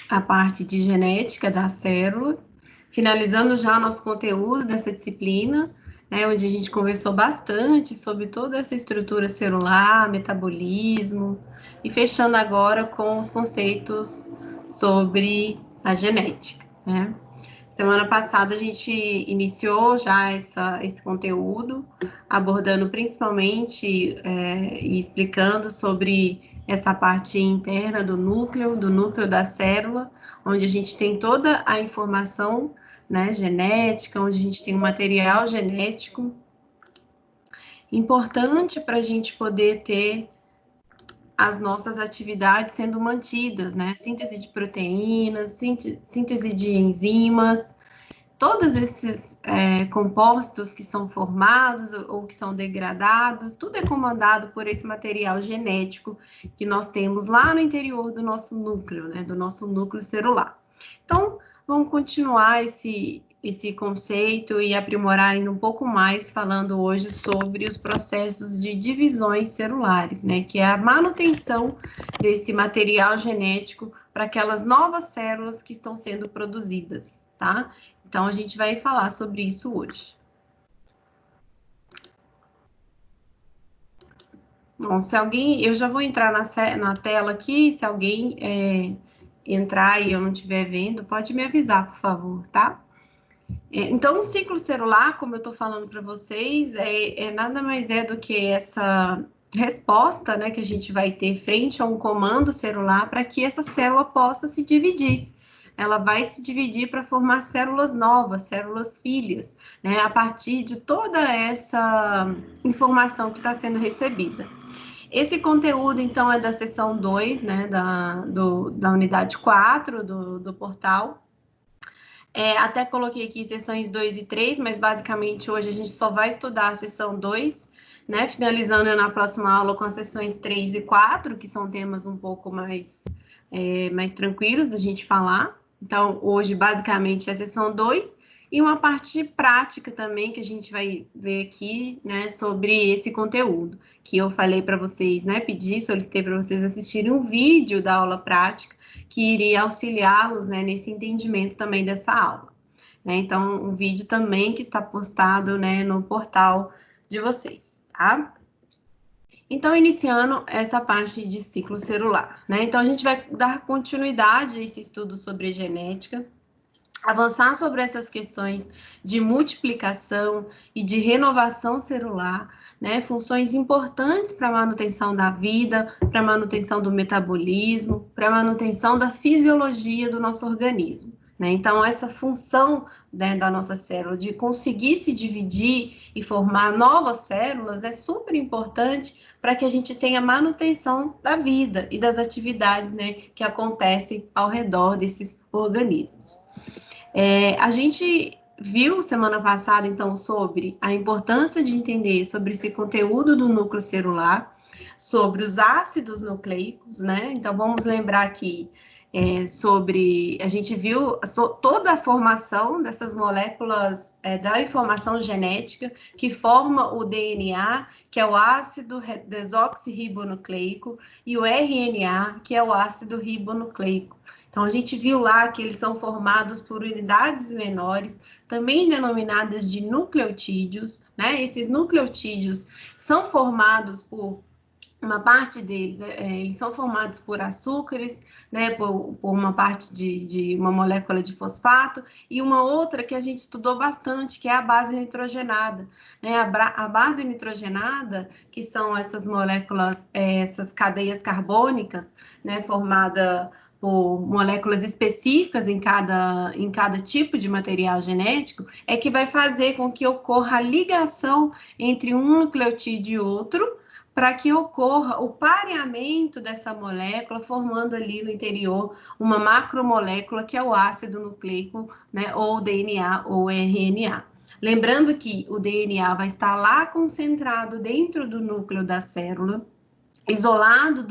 a parte de genética da célula, finalizando já o nosso conteúdo dessa disciplina, né, onde a gente conversou bastante sobre toda essa estrutura celular, metabolismo, e fechando agora com os conceitos sobre a genética, né? Semana passada a gente iniciou já esse conteúdo, abordando principalmente e explicando sobre essa parte interna do núcleo da célula, onde a gente tem toda a informação, né, genética, onde a gente tem o material genético importante para a gente poder ter as nossas atividades sendo mantidas, né? Síntese de proteínas, síntese de enzimas, todos esses compostos que são formados ou que são degradados, tudo é comandado por esse material genético que nós temos lá no interior do nosso núcleo, né, do nosso núcleo celular. Então, vamos continuar esse conceito e aprimorar ainda um pouco mais, falando hoje sobre os processos de divisões celulares, né, que é a manutenção desse material genético para aquelas novas células que estão sendo produzidas, tá? Então, a gente vai falar sobre isso hoje. Bom, se alguém... Eu já vou entrar na tela aqui, se alguém entrar e eu não estiver vendo, pode me avisar, por favor, tá? Então, o ciclo celular, como eu estou falando para vocês, nada mais do que essa resposta, né, que a gente vai ter frente a um comando celular para que essa célula possa se dividir. Ela vai se dividir para formar células novas, células filhas, né, a partir de toda essa informação que está sendo recebida. Esse conteúdo, então, é da seção 2, né, da unidade 4 do portal. Até coloquei aqui sessões 2 e 3, mas basicamente hoje a gente só vai estudar a sessão 2, né? Finalizando na próxima aula com as sessões 3 e 4, que são temas um pouco mais tranquilos da gente falar. Então, hoje, basicamente, é a sessão 2 e uma parte prática também que a gente vai ver aqui, né, sobre esse conteúdo, que eu falei para vocês, né, solicitei para vocês assistirem um vídeo da aula prática, que iria auxiliá-los, né, nesse entendimento também dessa aula. Né? Então, um vídeo também que está postado, né, no portal de vocês, tá? Então, iniciando essa parte de ciclo celular, né? Então, a gente vai dar continuidade a esse estudo sobre genética, avançar sobre essas questões de multiplicação e de renovação celular, né, funções importantes para a manutenção da vida, para a manutenção do metabolismo, para a manutenção da fisiologia do nosso organismo. Né? Então, essa função, né, da nossa célula de conseguir se dividir e formar novas células é super importante para que a gente tenha manutenção da vida e das atividades, né, que acontecem ao redor desses organismos. A gente viu semana passada, então, sobre a importância de entender sobre esse conteúdo do núcleo celular, sobre os ácidos nucleicos, né? Então, vamos lembrar aqui a gente viu toda a formação dessas moléculas da informação genética que forma o DNA, que é o ácido desoxirribonucleico, e o RNA, que é o ácido ribonucleico. Então, a gente viu lá que eles são formados por unidades menores, também denominadas de nucleotídeos, né? Esses nucleotídeos são formados por uma parte deles, eles são formados por açúcares, né, por uma parte de uma molécula de fosfato, e uma outra que a gente estudou bastante, que é a base nitrogenada. Né, a base nitrogenada, que são essas moléculas, essas cadeias carbônicas, né, formada por moléculas específicas em cada tipo de material genético, é que vai fazer com que ocorra a ligação entre um nucleotídeo e outro, para que ocorra o pareamento dessa molécula, formando ali no interior uma macromolécula, que é o ácido nucleico, né, ou DNA ou RNA. Lembrando que o DNA vai estar lá concentrado dentro do núcleo da célula, isolado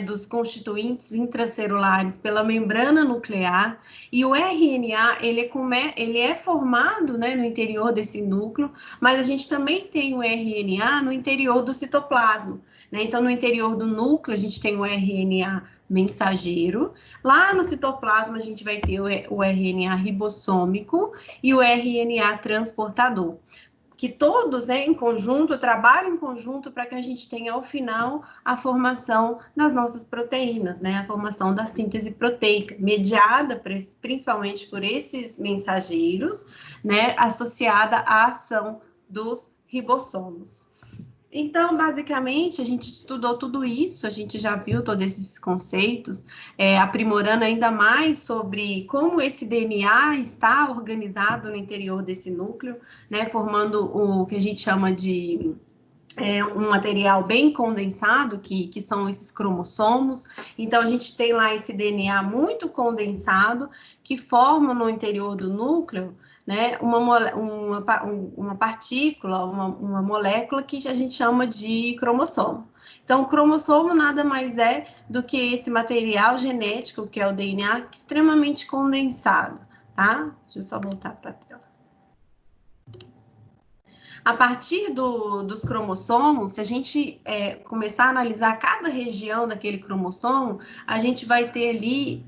dos constituintes intracelulares pela membrana nuclear, e o RNA ele é formado, né, no interior desse núcleo, mas a gente também tem o RNA no interior do citoplasma. né? Então, no interior do núcleo, a gente tem o RNA mensageiro. Lá no citoplasma, a gente vai ter o RNA ribossômico e o RNA transportador, que todos, né, em conjunto, trabalham em conjunto para que a gente tenha, ao final, a formação das nossas proteínas, né, a formação da síntese proteica, mediada principalmente por esses mensageiros, né, associada à ação dos ribossomos. Então, basicamente, a gente estudou tudo isso, a gente já viu todos esses conceitos, aprimorando ainda mais sobre como esse DNA está organizado no interior desse núcleo, né, formando o que a gente chama de um material bem condensado, que são esses cromossomos. Então, a gente tem lá esse DNA muito condensado, que forma no interior do núcleo, né, uma partícula, uma molécula que a gente chama de cromossomo. Então, o cromossomo nada mais é do que esse material genético, que é o DNA, extremamente condensado, tá? Deixa eu só voltar para a tela. A partir dos cromossomos, se a gente começar a analisar cada região daquele cromossomo, a gente vai ter ali,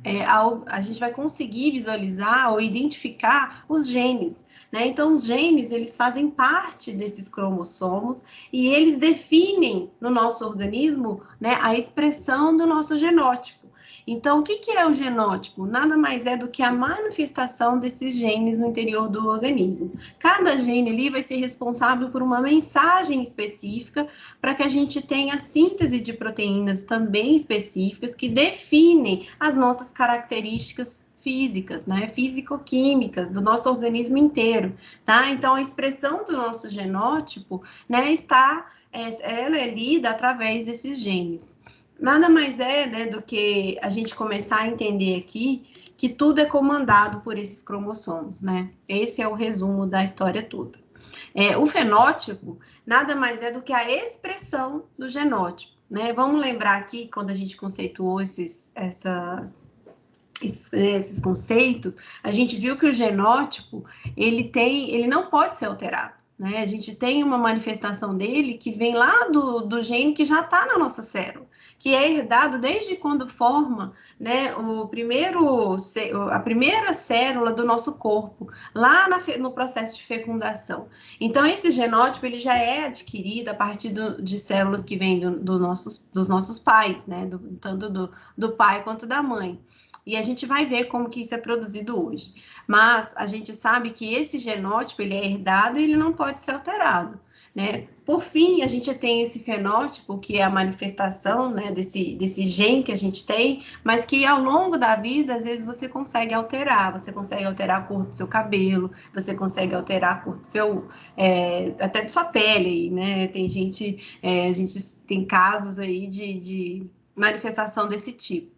a gente vai conseguir visualizar ou identificar os genes, né? Então, os genes, eles fazem parte desses cromossomos e eles definem no nosso organismo, né, a expressão do nosso genótipo. Então, o que é o genótipo? Nada mais é do que a manifestação desses genes no interior do organismo. Cada gene ali vai ser responsável por uma mensagem específica para que a gente tenha síntese de proteínas também específicas que definem as nossas características físicas, né, físico-químicas do nosso organismo inteiro, tá? Então, a expressão do nosso genótipo, né, ela é lida através desses genes. Nada mais é, né, do que a gente começar a entender aqui que tudo é comandado por esses cromossomos, né? Esse é o resumo da história toda. O fenótipo nada mais é do que a expressão do genótipo, né? Vamos lembrar aqui, quando a gente conceituou esses conceitos, a gente viu que o genótipo, ele não pode ser alterado, né? A gente tem uma manifestação dele que vem lá do gene que já está na nossa célula, que é herdado desde quando forma, né, a primeira célula do nosso corpo, lá no processo de fecundação. Então, esse genótipo, ele já é adquirido a partir de células que vêm dos nossos pais, né, tanto do pai quanto da mãe. E a gente vai ver como que isso é produzido hoje. Mas a gente sabe que esse genótipo, ele é herdado e ele não pode ser alterado, né? Por fim, a gente tem esse fenótipo, que é a manifestação, né, desse gene que a gente tem, mas que ao longo da vida, às vezes você consegue alterar a cor do seu cabelo, você consegue alterar a cor do seu, até de sua pele aí, né? Tem gente, a gente tem casos aí de manifestação desse tipo.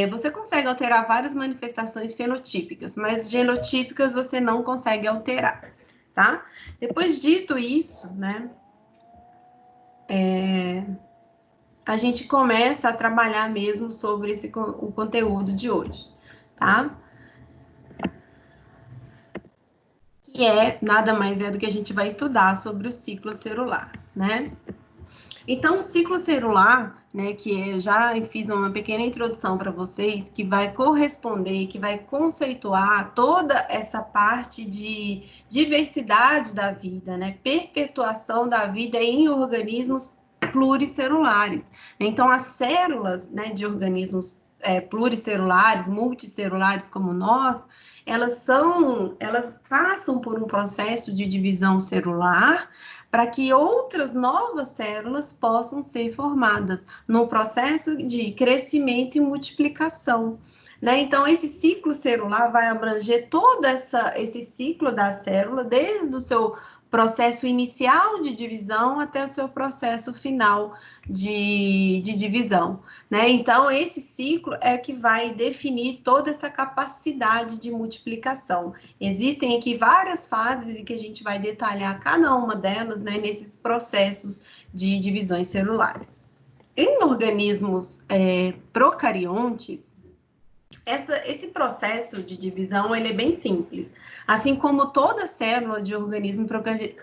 Você consegue alterar várias manifestações fenotípicas, mas genotípicas você não consegue alterar, tá? Depois dito isso, né, a gente começa a trabalhar mesmo sobre o conteúdo de hoje, tá? Que nada mais é do que a gente vai estudar sobre o ciclo celular, né? Então, o ciclo celular, né, que eu já fiz uma pequena introdução para vocês, que vai corresponder, que vai conceituar toda essa parte de diversidade da vida, né, perpetuação da vida em organismos pluricelulares. Então, as células, né, de organismos pluricelulares, multicelulares como nós, elas passam por um processo de divisão celular para que outras novas células possam ser formadas no processo de crescimento e multiplicação, né? Então, esse ciclo celular vai abranger todo esse ciclo da célula, desde o seu processo inicial de divisão até o seu processo final de divisão, né? Então, esse ciclo é que vai definir toda essa capacidade de multiplicação. Existem aqui várias fases e que a gente vai detalhar cada uma delas, né, nesses processos de divisões celulares. Em organismos procariontes, Esse processo de divisão, ele é bem simples, assim como toda célula de organismo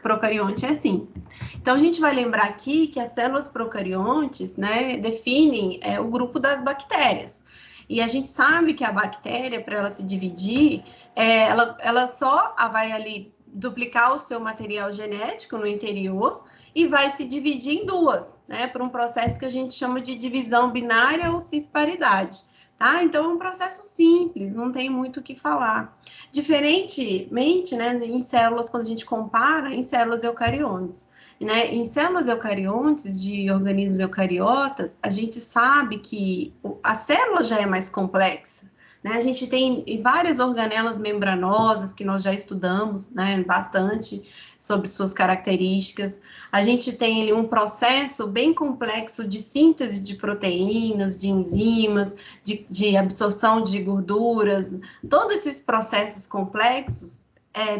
procarionte é simples. Então, a gente vai lembrar aqui que as células procariontes, né, definem o grupo das bactérias. E a gente sabe que a bactéria, para ela se dividir, ela só vai ali duplicar o seu material genético no interior e vai se dividir em duas, né, por um processo que a gente chama de divisão binária ou cisparidade. Tá? Então, é um processo simples, não tem muito o que falar. Diferentemente, né, em células, quando a gente compara, em células eucariontes, né, em células eucariontes de organismos eucariotas, a gente sabe que a célula já é mais complexa, né? A gente tem várias organelas membranosas que nós já estudamos, né, bastante sobre suas características. A gente tem ali um processo bem complexo de síntese de proteínas, de enzimas, de absorção de gorduras. Todos esses processos complexos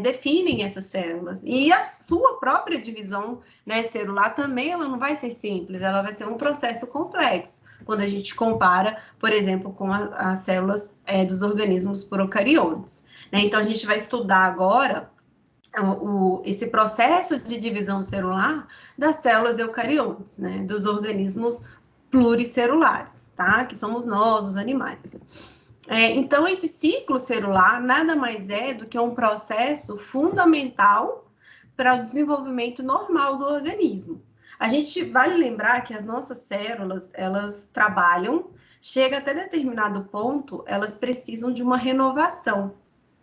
definem essas células. E a sua própria divisão, né, celular também, ela não vai ser simples, ela vai ser um processo complexo, quando a gente compara, por exemplo, com as células dos organismos procariontes. Né? Então, a gente vai estudar agora esse processo de divisão celular das células eucariontes, né, dos organismos pluricelulares, tá? Que somos nós, os animais. Então, esse ciclo celular nada mais é do que um processo fundamental para o desenvolvimento normal do organismo. A gente vale lembrar que as nossas células, elas trabalham, chega até determinado ponto, elas precisam de uma renovação,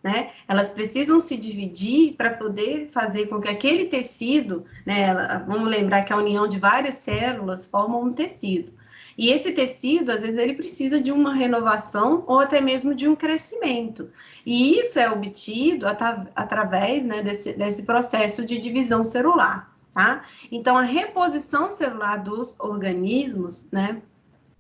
né? Elas precisam se dividir para poder fazer com que aquele tecido, né? Vamos lembrar que a união de várias células forma um tecido. E esse tecido, às vezes, ele precisa de uma renovação ou até mesmo de um crescimento. E isso é obtido através, né, desse processo de divisão celular, tá? Então, a reposição celular dos organismos, né,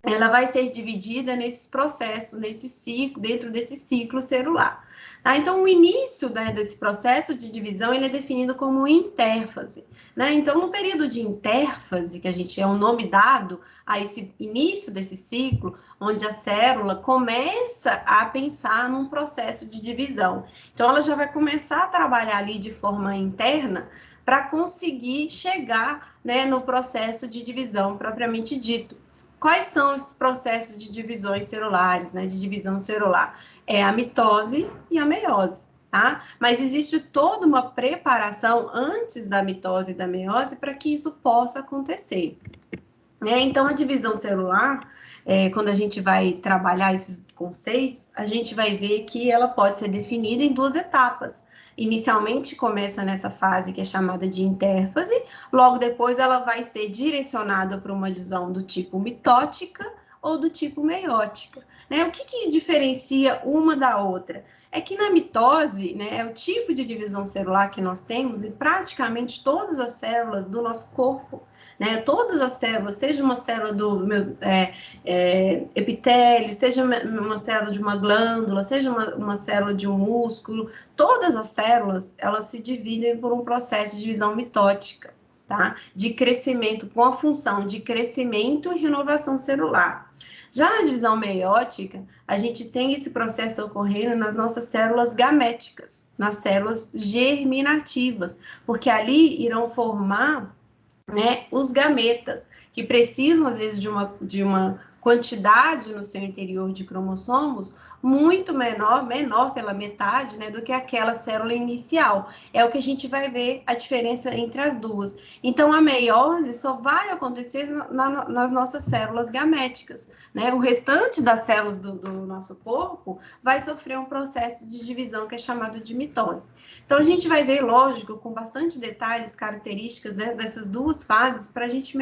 ela vai ser dividida nesses processos, nesse ciclo, dentro desse ciclo celular. Tá? Então, o início, né, desse processo de divisão, ele é definido como intérfase. Né? Então, no período de intérfase, que a gente é o nome dado a esse início desse ciclo, onde a célula começa a pensar num processo de divisão. Então, ela já vai começar a trabalhar ali de forma interna para conseguir chegar, né, no processo de divisão propriamente dito. Quais são esses processos de divisões celulares, né, de divisão celular? É a mitose e a meiose, tá? Mas existe toda uma preparação antes da mitose e da meiose para que isso possa acontecer. Então, a divisão celular, quando a gente vai trabalhar esses conceitos, a gente vai ver que ela pode ser definida em duas etapas. Inicialmente começa nessa fase que é chamada de intérfase, logo depois ela vai ser direcionada para uma divisão do tipo mitótica ou do tipo meiótica. Né? O que diferencia uma da outra? É que na mitose, né, é o tipo de divisão celular que nós temos em praticamente todas as células do nosso corpo. Né? Todas as células, seja uma célula do meu epitélio, seja uma célula de uma glândula, seja uma célula de um músculo, todas as células, elas se dividem por um processo de divisão mitótica, tá? De crescimento, com a função de crescimento e renovação celular. Já na divisão meiótica, a gente tem esse processo ocorrendo nas nossas células gaméticas, nas células germinativas, porque ali irão formar, né, os gametas, que precisam, às vezes, de uma quantidade no seu interior de cromossomos muito menor pela metade, né, do que aquela célula inicial. É o que a gente vai ver a diferença entre as duas. Então, a meiose só vai acontecer nas nossas células gaméticas, né? O restante das células do nosso corpo vai sofrer um processo de divisão que é chamado de mitose. Então, a gente vai ver, lógico, com bastante detalhes, características, né, dessas duas fases, para a gente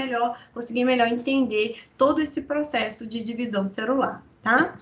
conseguir melhor entender todo esse processo de divisão celular, tá?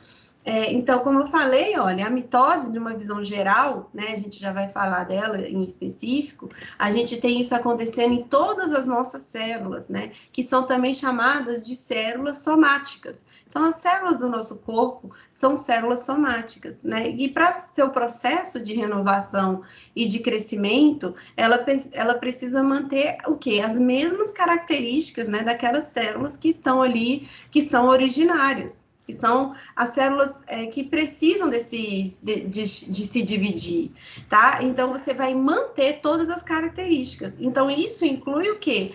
Então, como eu falei, olha, a mitose, de uma visão geral, né, a gente já vai falar dela em específico, a gente tem isso acontecendo em todas as nossas células, né, que são também chamadas de células somáticas. Então, as células do nosso corpo são células somáticas, né, e para seu processo de renovação e de crescimento, ela precisa manter o quê? As mesmas características, né, daquelas células que estão ali, que são originárias. que são as células que precisam de se dividir, tá? Então, você vai manter todas as características. Então, isso inclui o quê?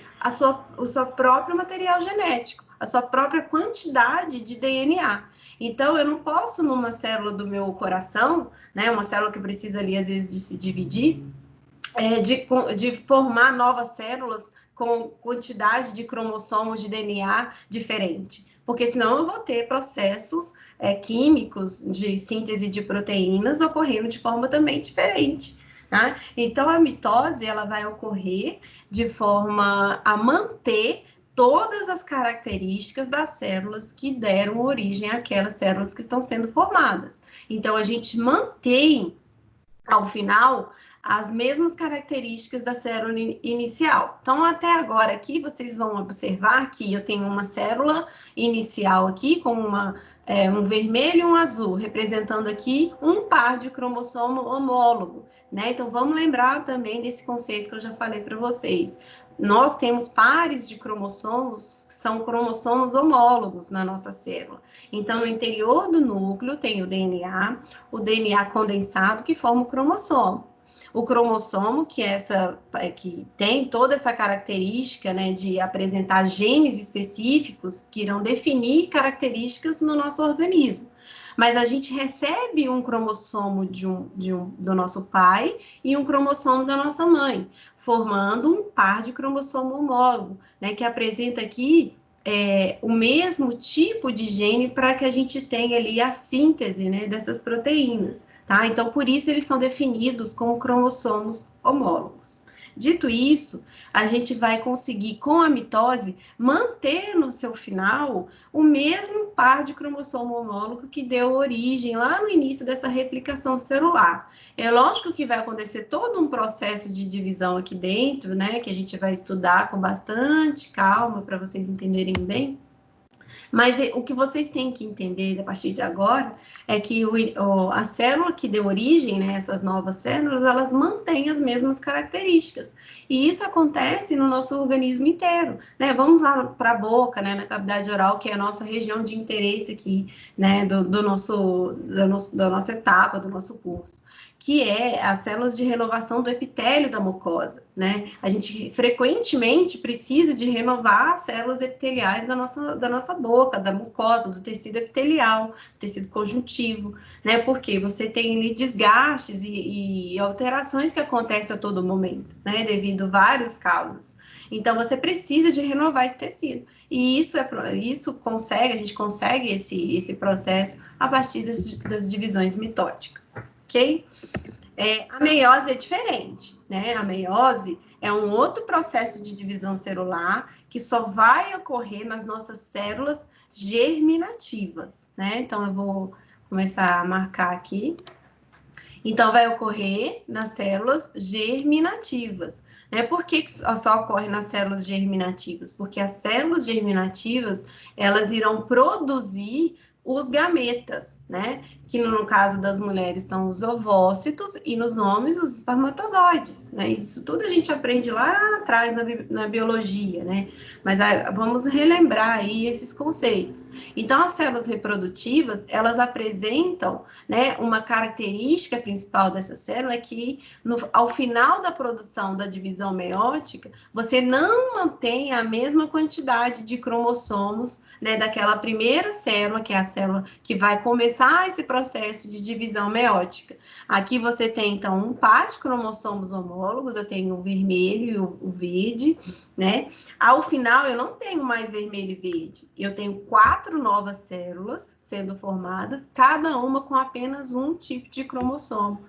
O seu próprio material genético, a sua própria quantidade de DNA. Então, eu não posso, numa célula do meu coração, né, uma célula que precisa ali, às vezes, de se dividir, de formar novas células com quantidade de cromossomos de DNA diferente, porque senão eu vou ter processos químicos de síntese de proteínas ocorrendo de forma também diferente. Tá? Então, a mitose ela vai ocorrer de forma a manter todas as características das células que deram origem àquelas células que estão sendo formadas. Então, a gente mantém, ao final, as mesmas características da célula inicial. Então, até agora aqui, vocês vão observar que eu tenho uma célula inicial aqui, com um vermelho e um azul, representando aqui um par de cromossomo homólogo, né? Então, vamos lembrar também desse conceito que eu já falei para vocês. Nós temos pares de cromossomos, que são cromossomos homólogos na nossa célula. Então, no interior do núcleo tem o DNA condensado, que forma o cromossomo. O cromossomo, que tem toda essa característica, né, de apresentar genes específicos que irão definir características no nosso organismo. Mas a gente recebe um cromossomo do nosso pai e um cromossomo da nossa mãe, formando um par de cromossomo homólogo, né, que apresenta aqui o mesmo tipo de gene para que a gente tenha ali a síntese, né, dessas proteínas, tá? Então, por isso eles são definidos como cromossomos homólogos. Dito isso, a gente vai conseguir, com a mitose, manter no seu final o mesmo par de cromossomo homólogo que deu origem lá no início dessa replicação celular. É lógico que vai acontecer todo um processo de divisão aqui dentro, né, que a gente vai estudar com bastante calma para vocês entenderem bem. Mas o que vocês têm que entender a partir de agora é que a célula que deu origem, né, essas novas células, elas mantêm as mesmas características. E isso acontece no nosso organismo inteiro, né? Vamos lá para a boca, né, na cavidade oral, que é a nossa região de interesse aqui, né, da nossa etapa, do nosso curso, que é as células de renovação do epitélio da mucosa, né? A gente frequentemente precisa de renovar as células epiteliais da nossa boca, da mucosa, do tecido epitelial, tecido conjuntivo, né? Porque você tem ali desgastes e alterações que acontecem a todo momento, né? Devido a várias causas. Então, você precisa de renovar esse tecido. E a gente consegue esse processo a partir das divisões mitóticas, ok? A meiose é diferente, né? A meiose é um outro processo de divisão celular que só vai ocorrer nas nossas células germinativas, né? Então, eu vou começar a marcar aqui. Então, vai ocorrer nas células germinativas, né? Por que só ocorre nas células germinativas? Porque as células germinativas, elas irão produzir os gametas, né? Que no caso das mulheres são os ovócitos e nos homens os espermatozoides, né? Isso tudo a gente aprende lá atrás na biologia, né? Mas vamos relembrar aí esses conceitos. Então, as células reprodutivas, elas apresentam, né, uma característica principal dessa célula é que ao final da produção da divisão meiótica, você não mantém a mesma quantidade de cromossomos, né, daquela primeira célula, que é a célula que vai começar esse processo de divisão meiótica. Aqui você tem, então, um par de cromossomos homólogos, eu tenho o vermelho e o verde, né? Ao final, eu não tenho mais vermelho e verde, eu tenho 4 novas células sendo formadas, cada uma com apenas um tipo de cromossomo,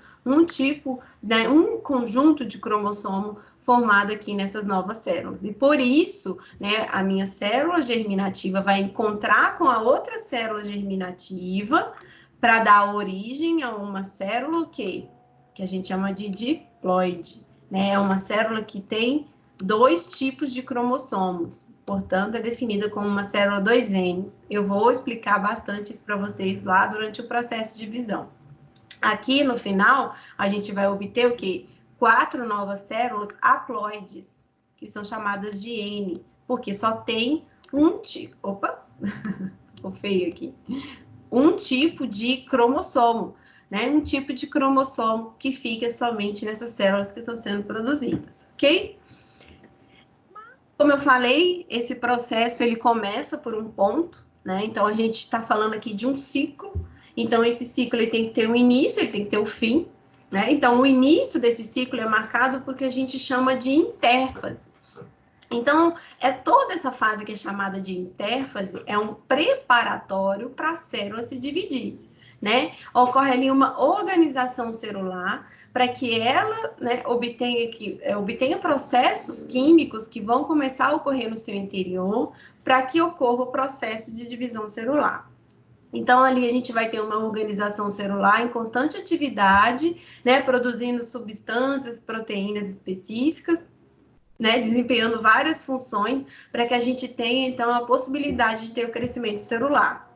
né, um conjunto de cromossomo formado aqui nessas novas células. E por isso, né, a minha célula germinativa vai encontrar com a outra célula germinativa para dar origem a uma célula que a gente chama de diploide, né? É uma célula que tem 2 tipos de cromossomos, portanto, é definida como uma célula 2N. Eu vou explicar bastante isso para vocês lá durante o processo de divisão. Aqui, no final, a gente vai obter o quê? 4 novas células haploides, que são chamadas de N, porque só tem um tipo. Opa! ficou feio aqui. Um tipo de cromossomo, né? Um tipo de cromossomo que fica somente nessas células que estão sendo produzidas, ok? Como eu falei, esse processo ele começa por um ponto, né? Então a gente está falando aqui de um ciclo. Então esse ciclo ele tem que ter um início, ele tem que ter um fim, né? Então o início desse ciclo é marcado por que a gente chama de intérfase. Então, toda essa fase que é chamada de intérfase é um preparatório para a célula se dividir, né? Ocorre ali uma organização celular para que ela, né, obtenha processos químicos que vão começar a ocorrer no seu interior para que ocorra o processo de divisão celular. Então, ali a gente vai ter uma organização celular em constante atividade, né, produzindo substâncias, proteínas específicas, né, desempenhando várias funções para que a gente tenha, então, a possibilidade de ter o crescimento celular.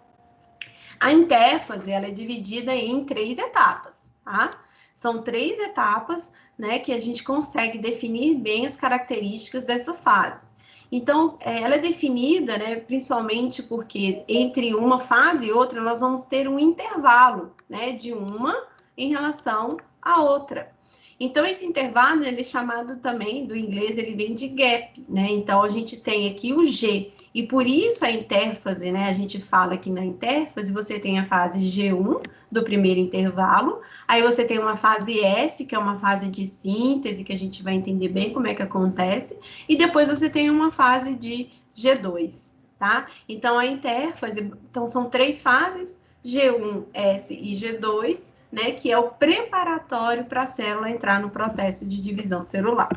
A intérfase, ela é dividida em 3 etapas, tá? São 3 etapas, né, que a gente consegue definir bem as características dessa fase. Então, ela é definida, né, principalmente porque entre uma fase e outra, nós vamos ter um intervalo, né, de uma em relação à outra. Então, esse intervalo, ele é chamado também, do inglês, ele vem de gap, né? Então, a gente tem aqui o G, e por isso a intérfase, né? A gente fala que na intérfase você tem a fase G1 do primeiro intervalo, aí você tem uma fase S, que é uma fase de síntese, que a gente vai entender bem como é que acontece, e depois você tem uma fase de G2, tá? Então, a intérfase, então são 3 fases, G1, S e G2, né, que é o preparatório para a célula entrar no processo de divisão celular.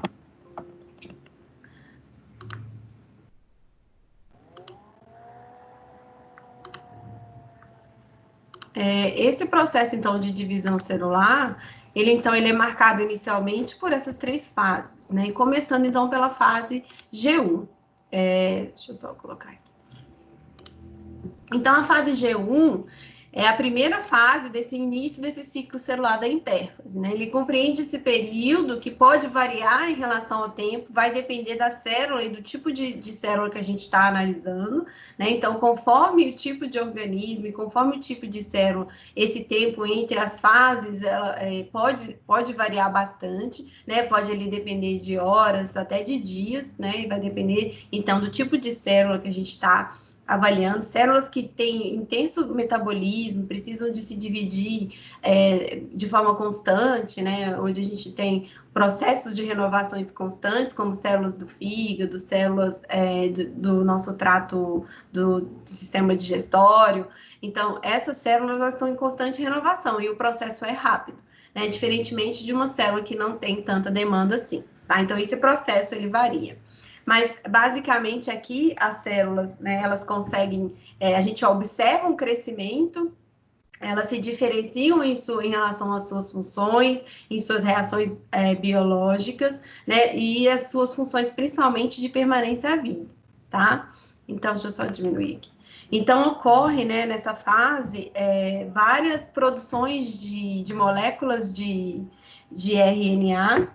Esse processo, então, de divisão celular, ele é marcado inicialmente por essas 3 fases, né, e começando, então, pela fase G1. Deixa eu só colocar aqui. Então, a fase G1 é a primeira fase desse início desse ciclo celular da intérfase, né? Ele compreende esse período que pode variar em relação ao tempo, vai depender da célula e do tipo de célula que a gente está analisando, né? Então, conforme o tipo de organismo e conforme o tipo de célula, esse tempo entre as fases pode variar bastante, né? Pode ali depender de horas, até de dias, né? E vai depender, então, do tipo de célula que a gente está avaliando. Células que têm intenso metabolismo, precisam de se dividir de forma constante, né, onde a gente tem processos de renovações constantes, como células do fígado, células do nosso trato do sistema digestório. Então, essas células elas estão em constante renovação e o processo é rápido, né, diferentemente de uma célula que não tem tanta demanda assim, tá? Então, esse processo, ele varia. Mas, basicamente, aqui, as células, né, elas conseguem, a gente observa um crescimento, elas se diferenciam em relação às suas funções, em suas reações biológicas, né, e as suas funções, principalmente, de permanência à vida, tá? Então, deixa eu só diminuir aqui. Então, ocorre, né, nessa fase, várias produções de moléculas de RNA,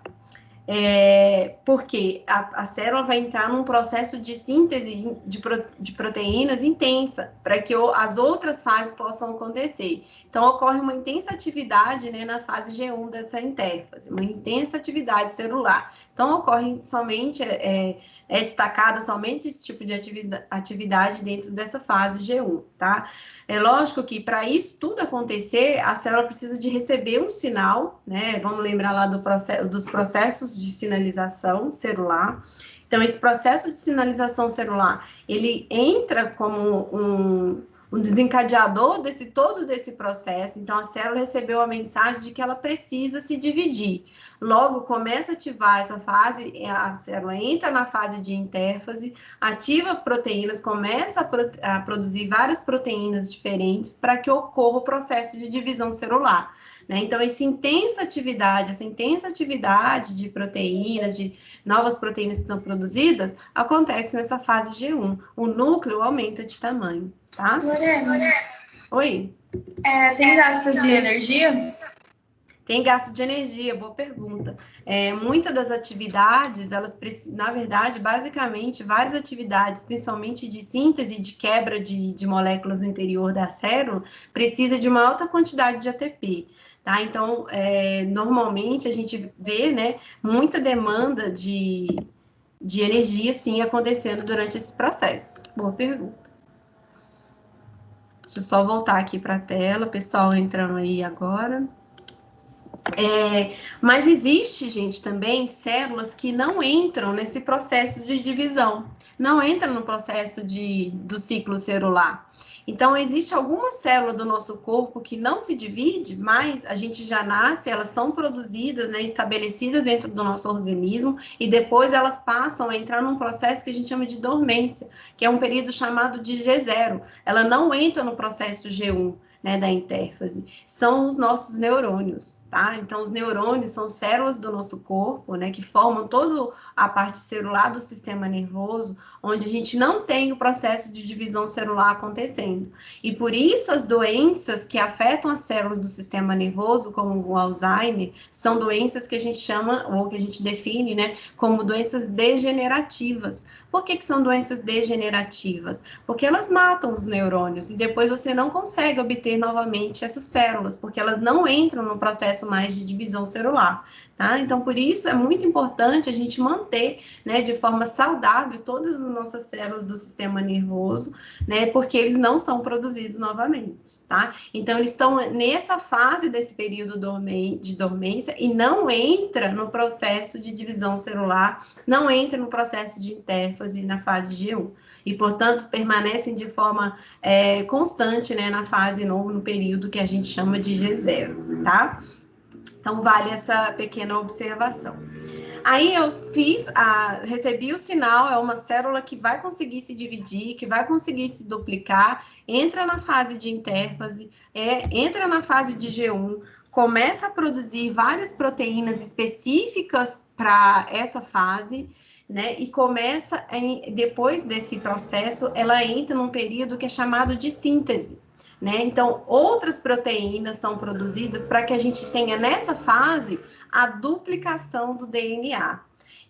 porque a célula vai entrar num processo de síntese de proteínas intensa, para que as outras fases possam acontecer. Então, ocorre uma intensa atividade, né, na fase G1 dessa intérfase, uma intensa atividade celular. Então, ocorre somente, destacada somente esse tipo de atividade dentro dessa fase G1, tá? É lógico que para isso tudo acontecer, a célula precisa de receber um sinal, né? Vamos lembrar lá dos processos de sinalização celular. Então, esse processo de sinalização celular, ele entra como um desencadeador todo desse processo. Então, a célula recebeu a mensagem de que ela precisa se dividir. Logo, começa a ativar essa fase, a célula entra na fase de intérfase, ativa proteínas, começa a produzir várias proteínas diferentes para que ocorra o processo de divisão celular, né? Então, essa intensa atividade de proteínas, de novas proteínas que são produzidas, acontece nessa fase G1. O núcleo aumenta de tamanho, tá? Lorena. Oi? Tem gasto de energia? Tem gasto de energia, boa pergunta. Muitas das atividades, elas precisam, na verdade, basicamente, várias atividades, principalmente de síntese e de quebra de moléculas no interior da célula, precisa de uma alta quantidade de ATP. Tá? Então, normalmente a gente vê, né, muita demanda de energia, sim, acontecendo durante esse processo. Boa pergunta. Deixa eu só voltar aqui para a tela, pessoal entrando aí agora. Mas existe, gente, também células que não entram nesse processo de divisão, não entram no processo do ciclo celular. Então, existe alguma célula do nosso corpo que não se divide, mas a gente já nasce, elas são produzidas, né, estabelecidas dentro do nosso organismo, e depois elas passam a entrar num processo que a gente chama de dormência, que é um período chamado de G0. Ela não entra no processo G1. Né, da intérfase, são os nossos neurônios, tá? Então, os neurônios são células do nosso corpo, né, que formam toda a parte celular do sistema nervoso, onde a gente não tem o processo de divisão celular acontecendo. E por isso, as doenças que afetam as células do sistema nervoso, como o Alzheimer, são doenças que a gente chama, ou que a gente define, né, como doenças degenerativas. Por que são doenças degenerativas? Porque elas matam os neurônios e depois você não consegue obter novamente essas células, porque elas não entram no processo mais de divisão celular, tá? Então, por isso é muito importante a gente manter, né, de forma saudável todas as nossas células do sistema nervoso, né, porque eles não são produzidos novamente, tá? Então, eles estão nessa fase desse período de dormência e não entra no processo de divisão celular, não entra no processo de intérfase na fase G1 e, portanto, permanecem de forma constante, né, na fase no período que a gente chama de G0, tá? Então, vale essa pequena observação. Aí eu recebi o sinal, é uma célula que vai conseguir se dividir, que vai conseguir se duplicar, entra na fase de intérfase, entra na fase de G1, começa a produzir várias proteínas específicas para essa fase, né? E começa, depois desse processo, ela entra num período que é chamado de síntese. Né? Então, outras proteínas são produzidas para que a gente tenha nessa fase a duplicação do DNA.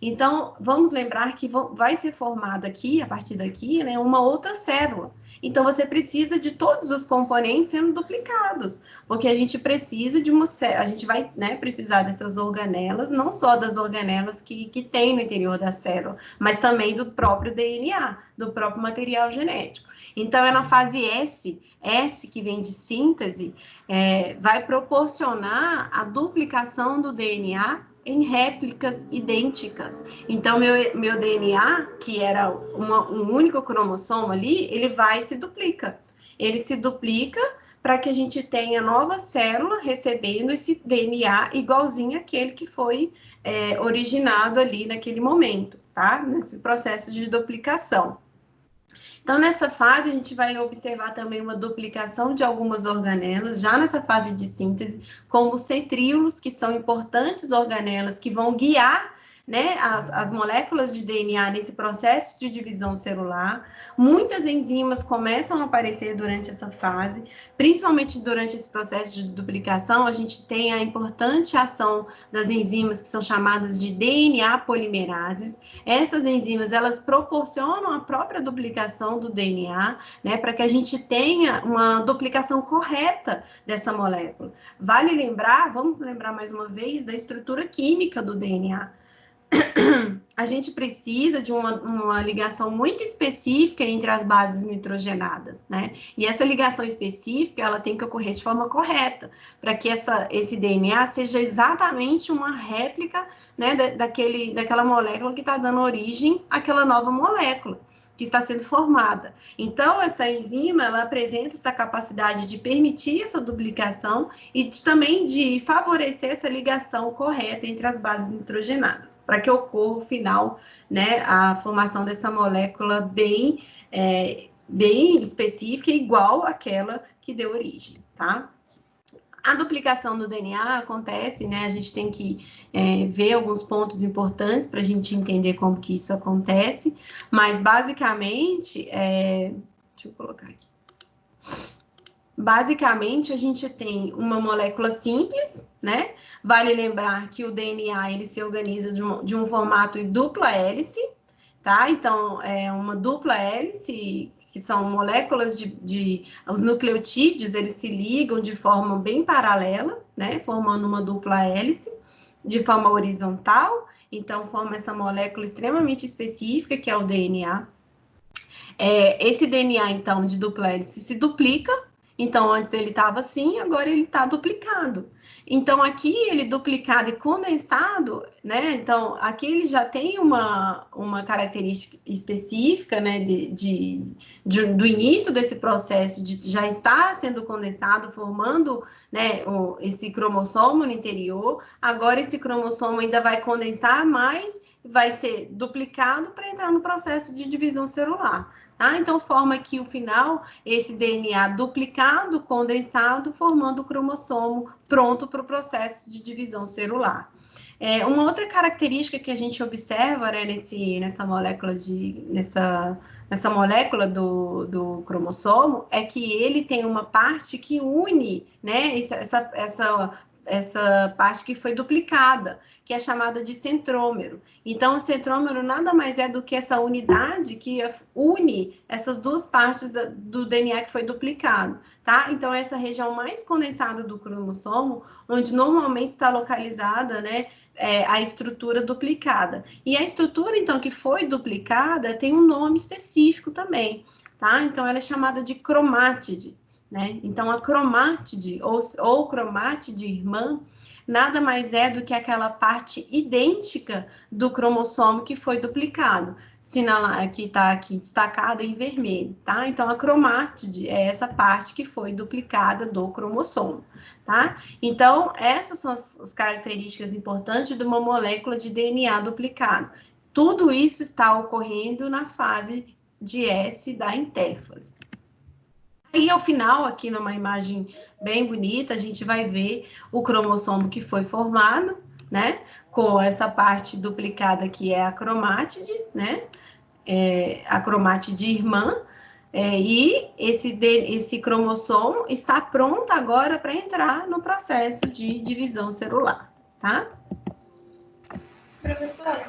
Então, vamos lembrar que vai ser formado aqui, a partir daqui, né, uma outra célula. Então, você precisa de todos os componentes sendo duplicados, porque a gente precisa de a gente vai, né, precisar dessas organelas, não só das organelas que tem no interior da célula, mas também do próprio DNA, do próprio material genético. Então, é na fase S que vem de síntese, vai proporcionar a duplicação do DNA em réplicas idênticas. Então, meu DNA, que era um único cromossomo ali, ele vai e se duplica. Ele se duplica para que a gente tenha nova célula recebendo esse DNA igualzinho àquele que foi originado ali naquele momento, tá? Nesse processo de duplicação. Então, nessa fase, a gente vai observar também uma duplicação de algumas organelas, já nessa fase de síntese, como os centríolos, que são importantes organelas que vão guiar, né, as moléculas de DNA nesse processo de divisão celular. Muitas enzimas começam a aparecer durante essa fase, principalmente durante esse processo de duplicação, a gente tem a importante ação das enzimas que são chamadas de DNA polimerases. Essas enzimas, elas proporcionam a própria duplicação do DNA, né, para que a gente tenha uma duplicação correta dessa molécula. Vale lembrar, vamos lembrar mais uma vez, da estrutura química do DNA. A gente precisa de uma ligação muito específica entre as bases nitrogenadas, né? E essa ligação específica, ela tem que ocorrer de forma correta, para que esse DNA seja exatamente uma réplica, né, daquela molécula que está dando origem àquela nova molécula que está sendo formada. Então, essa enzima, ela apresenta essa capacidade de permitir essa duplicação e também de favorecer essa ligação correta entre as bases nitrogenadas, para que ocorra o final, né, a formação dessa molécula bem específica, igual àquela que deu origem, tá? A duplicação do DNA acontece, né? A gente tem que ver alguns pontos importantes para a gente entender como que isso acontece, mas basicamente, deixa eu colocar aqui. Basicamente, a gente tem uma molécula simples, né? Vale lembrar que o DNA, ele se organiza de um formato em dupla hélice, tá? Então, é uma dupla hélice, que são moléculas os nucleotídeos, eles se ligam de forma bem paralela, né? Formando uma dupla hélice, de forma horizontal. Então, forma essa molécula extremamente específica, que é o DNA. Esse DNA, então, de dupla hélice se duplica. Então, antes ele estava assim, agora ele está duplicado. Então, aqui ele duplicado e condensado, né? Então, aqui ele já tem uma característica específica, né? Do início desse processo, de já estar sendo condensado, formando, né? Esse cromossomo no interior. Agora, esse cromossomo ainda vai condensar mais, vai ser duplicado para entrar no processo de divisão celular. Tá? Então, forma aqui o final, esse DNA duplicado, condensado, formando o cromossomo pronto para o processo de divisão celular. Uma outra característica que a gente observa, né, nessa molécula do cromossomo é que ele tem uma parte que une, né, essa parte que foi duplicada, que é chamada de centrômero. Então, o centrômero nada mais é do que essa unidade que une essas duas partes do DNA que foi duplicado, tá? Então, essa região mais condensada do cromossomo, onde normalmente está localizada, né, a estrutura duplicada. E a estrutura, então, que foi duplicada, tem um nome específico também, tá? Então, ela é chamada de cromátide. Né? Então, a cromátide ou cromátide irmã nada mais é do que aquela parte idêntica do cromossomo que foi duplicado, que está aqui destacado em vermelho, tá? Então, a cromátide é essa parte que foi duplicada do cromossomo, tá? Então, essas são as características importantes de uma molécula de DNA duplicado. Tudo isso está ocorrendo na fase de S da intérfase. E ao final, aqui numa imagem bem bonita, a gente vai ver o cromossomo que foi formado, né? Com essa parte duplicada que é a cromátide, né? A cromátide irmã. E esse cromossomo está pronto agora para entrar no processo de divisão celular, tá? Professora,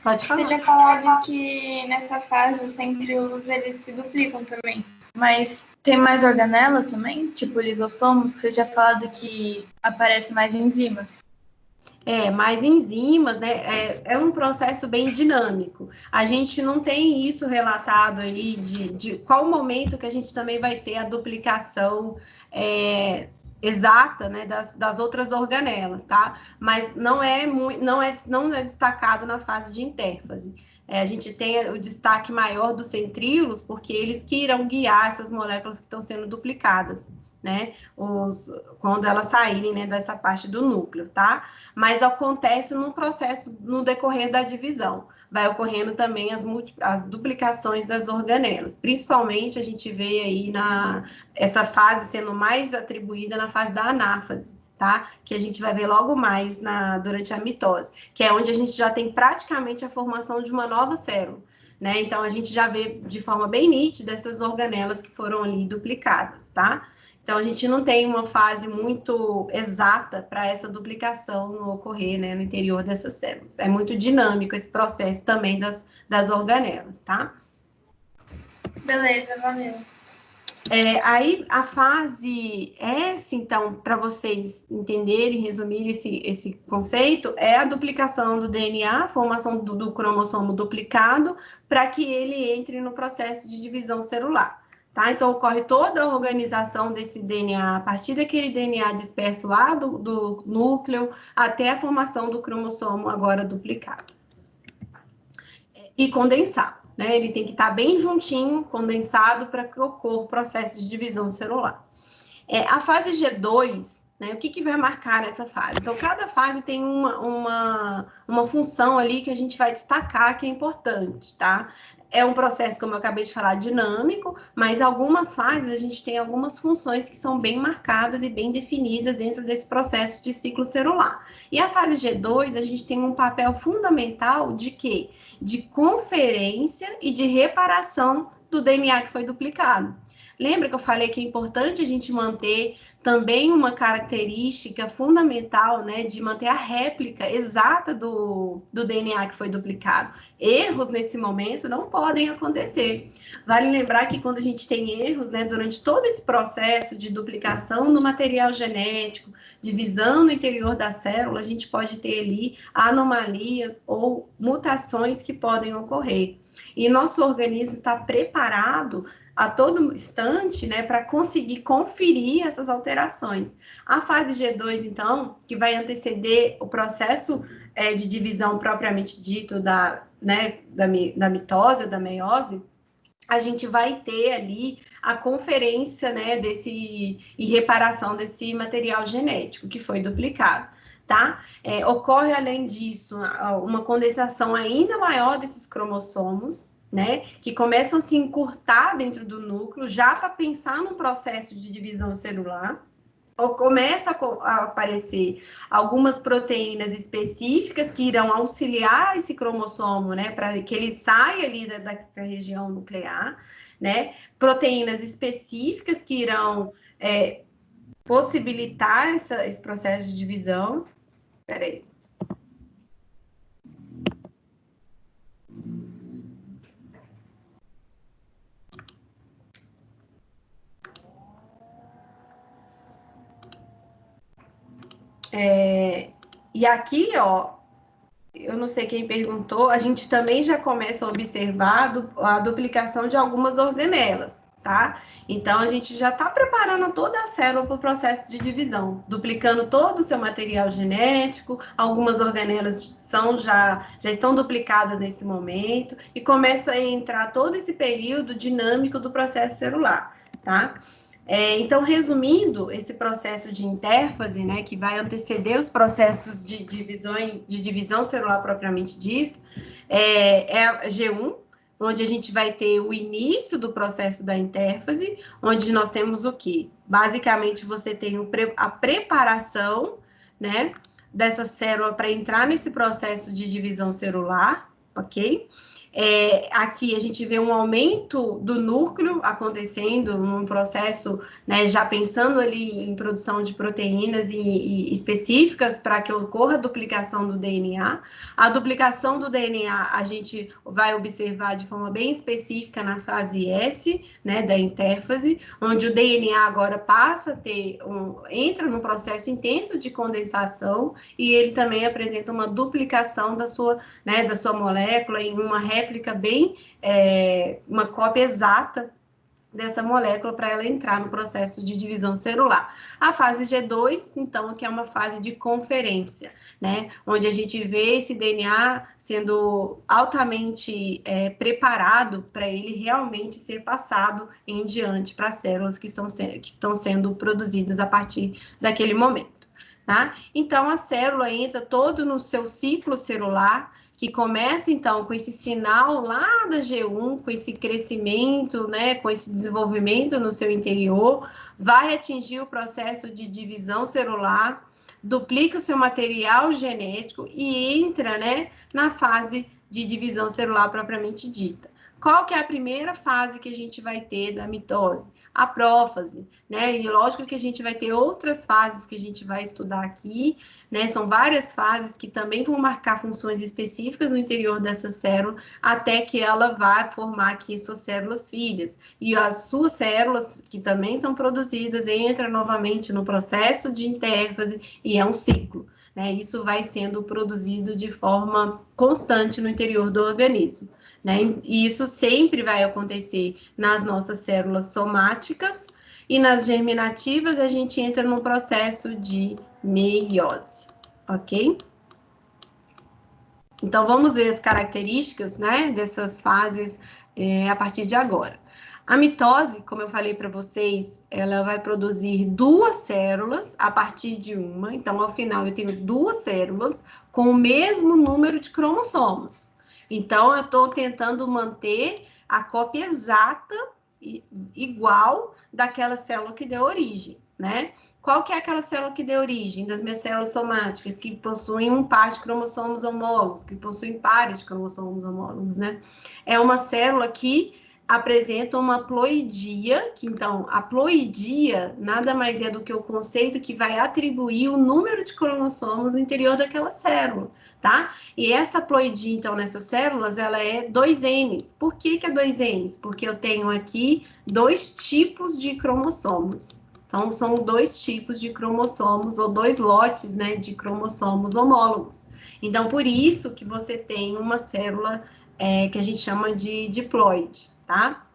pode falar. Você tinha falado que nessa fase os centríolos eles se duplicam também. Mas tem mais organela também? Tipo lisossomos, que você tinha falado que aparece mais enzimas. Mais enzimas, né? É um processo bem dinâmico. A gente não tem isso relatado aí de qual momento que a gente também vai ter a duplicação exata, né, das outras organelas, tá? Mas não é destacado na fase de intérfase. A gente tem o destaque maior dos centríolos, porque eles que irão guiar essas moléculas que estão sendo duplicadas, né? Quando elas saírem, né, dessa parte do núcleo, tá? Mas acontece no processo, no decorrer da divisão. Vai ocorrendo também as duplicações das organelas. Principalmente, a gente vê aí essa fase sendo mais atribuída na fase da anáfase, tá? Que a gente vai ver logo mais durante a mitose, que é onde a gente já tem praticamente a formação de uma nova célula, né? Então, a gente já vê de forma bem nítida essas organelas que foram ali duplicadas, tá? Então, a gente não tem uma fase muito exata para essa duplicação ocorrer, né, no interior dessas células. É muito dinâmico esse processo também das organelas, tá? Beleza, valeu. Aí, a fase S, então, para vocês entenderem, resumirem esse conceito, é a duplicação do DNA, a formação do cromossomo duplicado, para que ele entre no processo de divisão celular. Tá? Então, ocorre toda a organização desse DNA, a partir daquele DNA disperso lá do núcleo, até a formação do cromossomo agora duplicado. E condensado, né? Ele tem que estar bem juntinho, condensado, para que ocorra o processo de divisão celular. A fase G2, né? O que vai marcar nessa fase? Então, cada fase tem uma função ali que a gente vai destacar que é importante, tá? É um processo, como eu acabei de falar, dinâmico, mas algumas fases a gente tem algumas funções que são bem marcadas e bem definidas dentro desse processo de ciclo celular. E a fase G2, a gente tem um papel fundamental de quê? De conferência e de reparação do DNA que foi duplicado. Lembra que eu falei que é importante a gente manter também uma característica fundamental, né, de manter a réplica exata do DNA que foi duplicado. Erros nesse momento não podem acontecer. Vale lembrar que quando a gente tem erros, né, durante todo esse processo de duplicação do material genético, divisão no interior da célula, a gente pode ter ali anomalias ou mutações que podem ocorrer. E nosso organismo está preparado a todo instante, né, para conseguir conferir essas alterações. A fase G2, então, que vai anteceder o processo de divisão propriamente dito da mitose, da meiose, a gente vai ter ali a conferência, né, e reparação desse material genético que foi duplicado, tá? Ocorre, além disso, uma condensação ainda maior desses cromossomos, né, que começam a se encurtar dentro do núcleo, já para pensar num processo de divisão celular, ou começa a aparecer algumas proteínas específicas que irão auxiliar esse cromossomo, né, para que ele saia ali dessa região nuclear, né, proteínas específicas que irão possibilitar esse processo de divisão. Peraí. E aqui, ó, eu não sei quem perguntou, a gente também já começa a observar a duplicação de algumas organelas, tá? Então, a gente já está preparando toda a célula para o processo de divisão, duplicando todo o seu material genético, algumas organelas já estão duplicadas nesse momento, e começa a entrar todo esse período dinâmico do processo celular, tá? Então, resumindo, esse processo de intérfase, né, que vai anteceder os processos de divisão celular propriamente dito, é a G1, onde a gente vai ter o início do processo da intérfase, onde nós temos o quê? Basicamente, você tem a preparação, né, dessa célula para entrar nesse processo de divisão celular, ok? Aqui a gente vê um aumento do núcleo acontecendo num processo, né, já pensando ali em produção de proteínas e específicas para que ocorra a duplicação do DNA. A duplicação do DNA a gente vai observar de forma bem específica na fase S, né, da intérfase, onde o DNA agora passa a ter entra num processo intenso de condensação e ele também apresenta uma duplicação da sua molécula em uma réplica bem, uma cópia exata dessa molécula para ela entrar no processo de divisão celular. A fase G2, então, que é uma fase de conferência, né, onde a gente vê esse DNA sendo altamente preparado para ele realmente ser passado em diante para as células que estão sendo produzidas a partir daquele momento, tá? Então, a célula entra todo no seu ciclo celular, que começa, então, com esse sinal lá da G1, com esse crescimento, né, com esse desenvolvimento no seu interior, vai atingir o processo de divisão celular, duplica o seu material genético e entra, né, na fase de divisão celular propriamente dita. Qual que é a primeira fase que a gente vai ter da mitose? A prófase, né? E lógico que a gente vai ter outras fases que a gente vai estudar aqui, né? São várias fases que também vão marcar funções específicas no interior dessa célula, até que ela vá formar aqui suas células filhas. E as suas células, que também são produzidas, entram novamente no processo de intérfase e é um ciclo, né? Isso vai sendo produzido de forma constante no interior do organismo, né? E isso sempre vai acontecer nas nossas células somáticas, e nas germinativas a gente entra no processo de meiose, ok? Então, vamos ver as características, né, dessas fases a partir de agora. A mitose, como eu falei para vocês, ela vai produzir duas células a partir de uma. Então, ao final, eu tenho duas células com o mesmo número de cromossomos. Então, eu estou tentando manter a cópia exata, igual daquela célula que deu origem, né? Qual que é aquela célula que deu origem das minhas células somáticas, que possuem um par de cromossomos homólogos, que possuem pares de cromossomos homólogos, né? É uma célula que apresentam uma ploidia, que então a ploidia nada mais é do que o conceito que vai atribuir o número de cromossomos no interior daquela célula, tá? E essa ploidia, então, nessas células, ela é 2Ns. Por que é 2Ns? Porque eu tenho aqui 2 tipos de cromossomos. Então, são 2 tipos de cromossomos, ou 2 lotes, né, de cromossomos homólogos. Então, por isso que você tem uma célula que a gente chama de diploide, tá?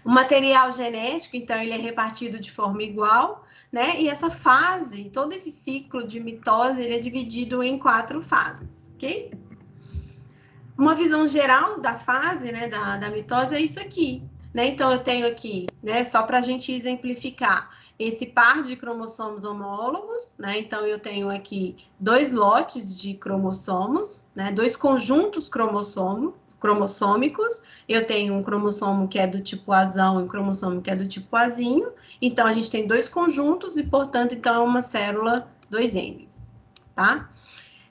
O material genético, então, ele é repartido de forma igual, né? E essa fase, todo esse ciclo de mitose, ele é dividido em 4 fases, ok? Uma visão geral da fase, né, da mitose é isso aqui, né? Então, eu tenho aqui, né, só para a gente exemplificar, esse par de cromossomos homólogos, né? Então, eu tenho aqui 2 lotes de cromossomos, né? 2 conjuntos cromossômicos. Eu tenho um cromossomo que é do tipo Azão e um cromossomo que é do tipo Azinho. Então, a gente tem 2 conjuntos e, portanto, então, é uma célula 2N, tá?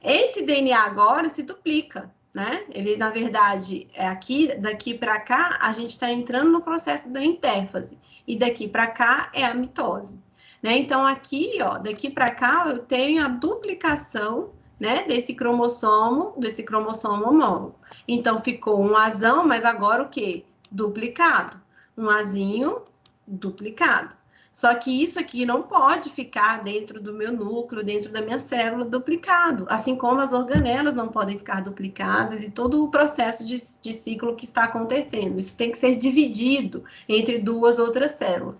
Esse DNA agora se duplica, né? Ele, na verdade, é aqui, daqui para cá, a gente está entrando no processo da intérfase. E daqui para cá é a mitose, né? Então, aqui, ó, daqui para cá, eu tenho a duplicação, né, desse cromossomo homólogo. Então, ficou um Azão, mas agora o quê? Duplicado. Um Azinho duplicado. Só que isso aqui não pode ficar dentro do meu núcleo, dentro da minha célula, duplicado. Assim como as organelas não podem ficar duplicadas e todo o processo de ciclo que está acontecendo. Isso tem que ser dividido entre 2 outras células.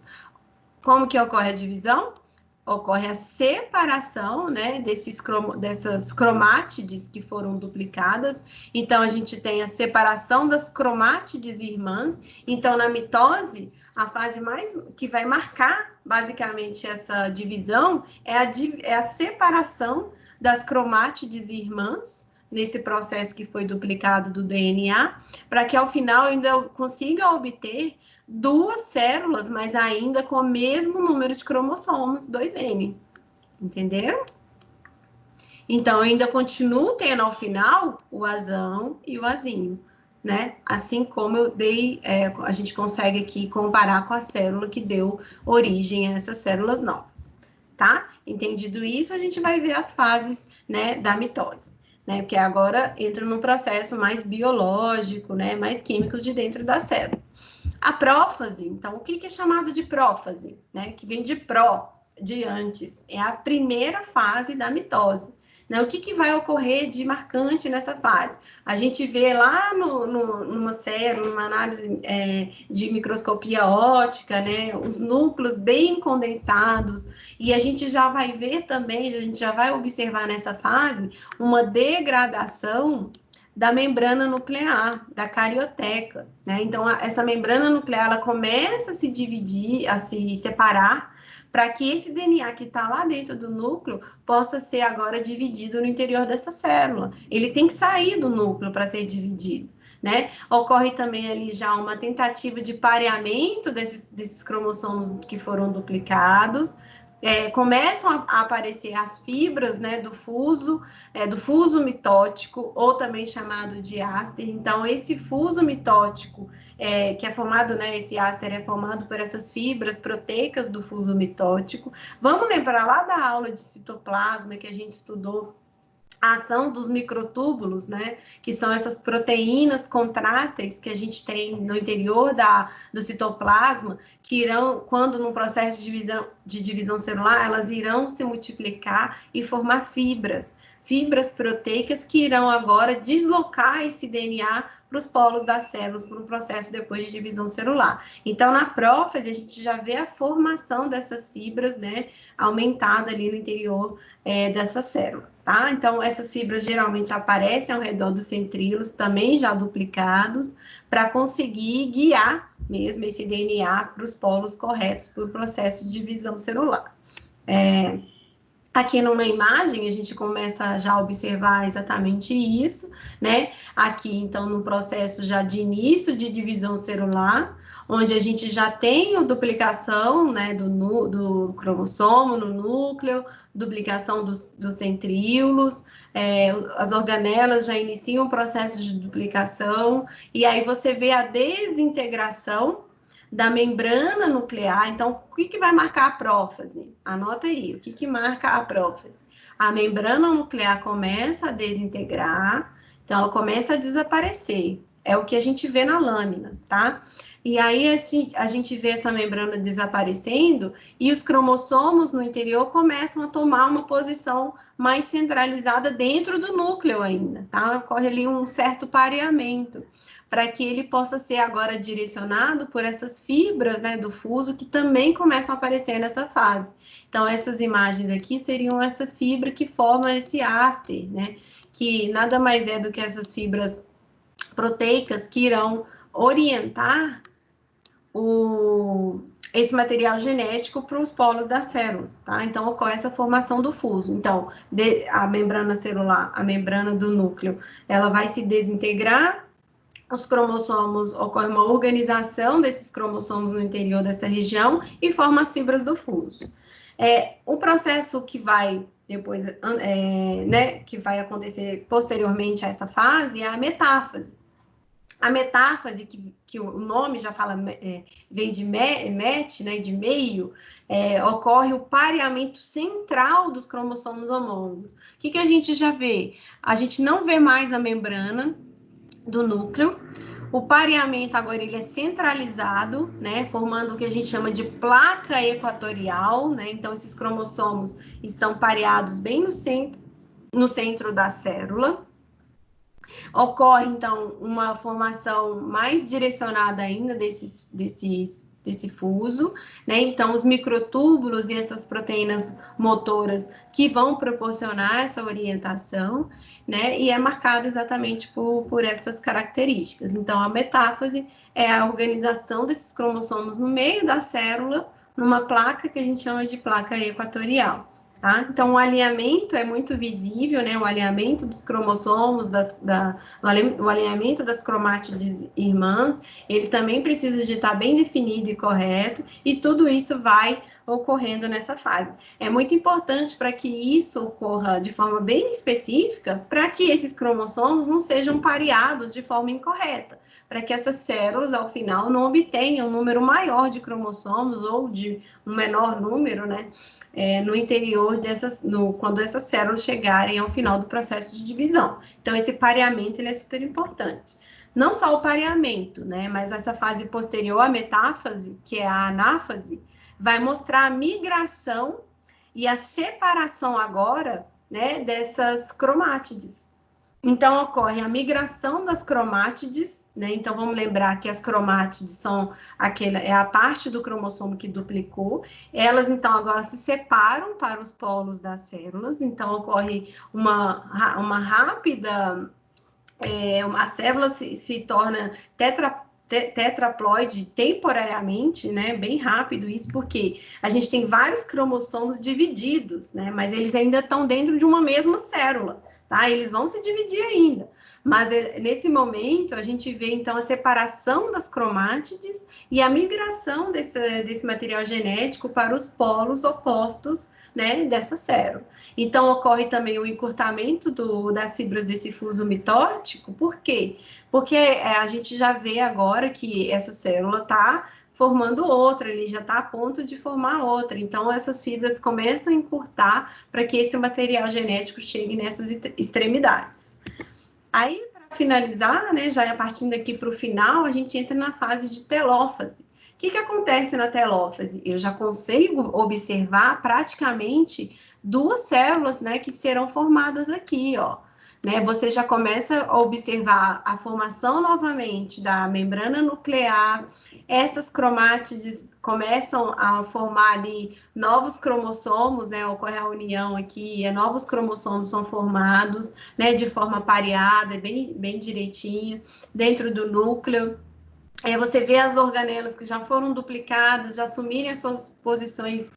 Como que ocorre a divisão? Ocorre a separação, né, dessas cromátides que foram duplicadas. Então, a gente tem a separação das cromátides irmãs. Então, na mitose, a fase mais que vai marcar, basicamente, essa divisão é a separação das cromátides irmãs, nesse processo que foi duplicado do DNA, para que, ao final, ainda consiga obter 2 células, mas ainda com o mesmo número de cromossomos, 2N. Entenderam? Então, eu ainda continuo tendo ao final o Azão e o Azinho, né? Assim como eu dei, a gente consegue aqui comparar com a célula que deu origem a essas células novas, tá? Entendido isso, a gente vai ver as fases, né, da mitose, né? Porque agora entra num processo mais biológico, né, mais químico de dentro da célula. A prófase, então, o que é chamado de prófase, né? Que vem de pró, de antes, é a primeira fase da mitose. Né? O que vai ocorrer de marcante nessa fase? A gente vê lá numa célula, numa análise de microscopia óptica, né? Os núcleos bem condensados, e a gente já vai ver também, a gente já vai observar nessa fase uma degradação da membrana nuclear, da carioteca, né? Então, essa membrana nuclear, ela começa a se dividir, a se separar, para que esse DNA que está lá dentro do núcleo possa ser agora dividido no interior dessa célula. Ele tem que sair do núcleo para ser dividido, né? Ocorre também ali já uma tentativa de pareamento desses cromossomos que foram duplicados. Começam a aparecer as fibras, né, do fuso mitótico, ou também chamado de áster. Então, esse fuso mitótico, que é formado, né, esse áster é formado por essas fibras proteicas do fuso mitótico. Vamos lembrar lá da aula de citoplasma que a gente estudou a ação dos microtúbulos, né, que são essas proteínas contráteis que a gente tem no interior do citoplasma, que irão, quando no processo de divisão celular, elas irão se multiplicar e formar fibras proteicas que irão agora deslocar esse DNA para os polos das células, para o processo depois de divisão celular. Então, na prófase, a gente já vê a formação dessas fibras, né, aumentada ali no interior dessa célula, tá? Então, essas fibras geralmente aparecem ao redor dos centríolos, também já duplicados, para conseguir guiar mesmo esse DNA para os polos corretos para o processo de divisão celular. Aqui numa imagem, a gente começa já a observar exatamente isso, né? Aqui, então, no processo já de início de divisão celular, onde a gente já tem a duplicação, né, do cromossomo no núcleo, duplicação dos centríolos, as organelas já iniciam o processo de duplicação, e aí você vê a desintegração da membrana nuclear. Então, o que vai marcar a prófase? Anota aí, o que marca a prófase? A membrana nuclear começa a desintegrar, então ela começa a desaparecer. É o que a gente vê na lâmina, tá? E aí a gente vê essa membrana desaparecendo e os cromossomos no interior começam a tomar uma posição mais centralizada dentro do núcleo ainda, tá? Ocorre ali um certo pareamento, para que ele possa ser agora direcionado por essas fibras, né, do fuso, que também começam a aparecer nessa fase. Então, essas imagens aqui seriam essa fibra que forma esse áster, né, que nada mais é do que essas fibras proteicas que irão orientar esse material genético para os polos das células, tá? Então, ocorre essa formação do fuso. Então, a membrana celular, a membrana do núcleo, ela vai se desintegrar, os cromossomos, ocorre uma organização desses cromossomos no interior dessa região e forma as fibras do fuso. O processo que vai depois, né, que vai acontecer posteriormente a essa fase é a metáfase. A metáfase, que o nome já fala, vem de met, né, de meio, ocorre o pareamento central dos cromossomos homólogos. O que a gente já vê? A gente não vê mais a membrana do núcleo. O pareamento agora ele é centralizado, né, formando o que a gente chama de placa equatorial, né? Então esses cromossomos estão pareados bem no centro da célula. Ocorre então uma formação mais direcionada ainda desse fuso, né? Então, os microtúbulos e essas proteínas motoras que vão proporcionar essa orientação, né? E é marcado exatamente por essas características. Então, a metáfase é a organização desses cromossomos no meio da célula, numa placa que a gente chama de placa equatorial. Tá? Então, o alinhamento é muito visível, né? O alinhamento dos cromossomos, o alinhamento das cromátides irmãs, ele também precisa de estar bem definido e correto, e tudo isso vai ocorrendo nessa fase. É muito importante para que isso ocorra de forma bem específica, para que esses cromossomos não sejam pareados de forma incorreta, para que essas células, ao final, não obtenham um número maior de cromossomos ou de um menor número, né? No interior quando essas células chegarem ao final do processo de divisão. Então, esse pareamento ele é super importante. Não só o pareamento, né, mas essa fase posterior à metáfase, que é a anáfase, vai mostrar a migração e a separação agora, né, dessas cromátides. Então, ocorre a migração das cromátides, né? Então, vamos lembrar que as cromátides são a parte do cromossomo que duplicou. Elas, então, agora se separam para os polos das células. Então, ocorre uma rápida... a célula se torna tetraploide temporariamente, né? Bem rápido isso, porque a gente tem vários cromossomos divididos, né? Mas eles ainda estão dentro de uma mesma célula. Tá? Eles vão se dividir ainda, mas nesse momento a gente vê então a separação das cromátides e a migração desse material genético para os polos opostos, né, dessa célula. Então ocorre também o encurtamento das fibras desse fuso mitótico. Por quê? Porque a gente já vê agora que essa célula está formando outra, ele já está a ponto de formar outra. Então, essas fibras começam a encurtar para que esse material genético chegue nessas extremidades. Aí, para finalizar, né, já partindo aqui para o final, a gente entra na fase de telófase. O que acontece na telófase? Eu já consigo observar praticamente duas células, né, que serão formadas aqui, ó. Né, você já começa a observar a formação novamente da membrana nuclear, essas cromátides começam a formar ali novos cromossomos, né, ocorre a união aqui, novos cromossomos são formados, né, de forma pareada, bem direitinho, dentro do núcleo. Você vê as organelas que já foram duplicadas, já assumirem as suas posições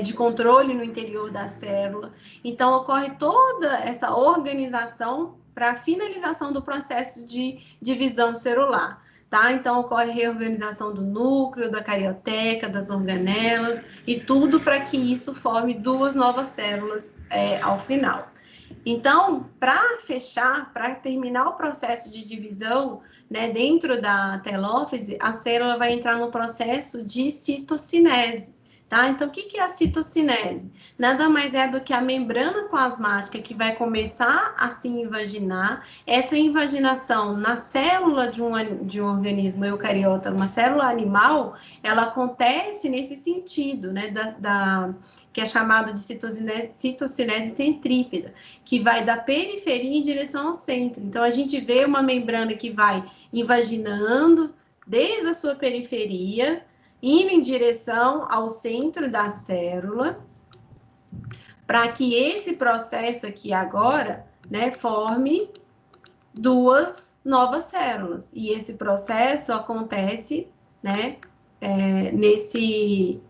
de controle no interior da célula. Então, ocorre toda essa organização para a finalização do processo de divisão celular. tá? Então, ocorre reorganização do núcleo, da carioteca, das organelas, e tudo para que isso forme duas novas células ao final. Então, para fechar, para terminar o processo de divisão, né, dentro da telófise, a célula vai entrar no processo de citocinese. Tá? Então, o que é a citocinese? Nada mais é do que a membrana plasmática que vai começar a se invaginar. Essa invaginação na célula de um organismo eucariota, uma célula animal, ela acontece nesse sentido, né, que é chamado de citocinese centrípeta, que vai da periferia em direção ao centro. Então, a gente vê uma membrana que vai invaginando desde a sua periferia, indo em direção ao centro da célula, para que esse processo aqui agora, né, forme duas novas células. E esse processo acontece, né,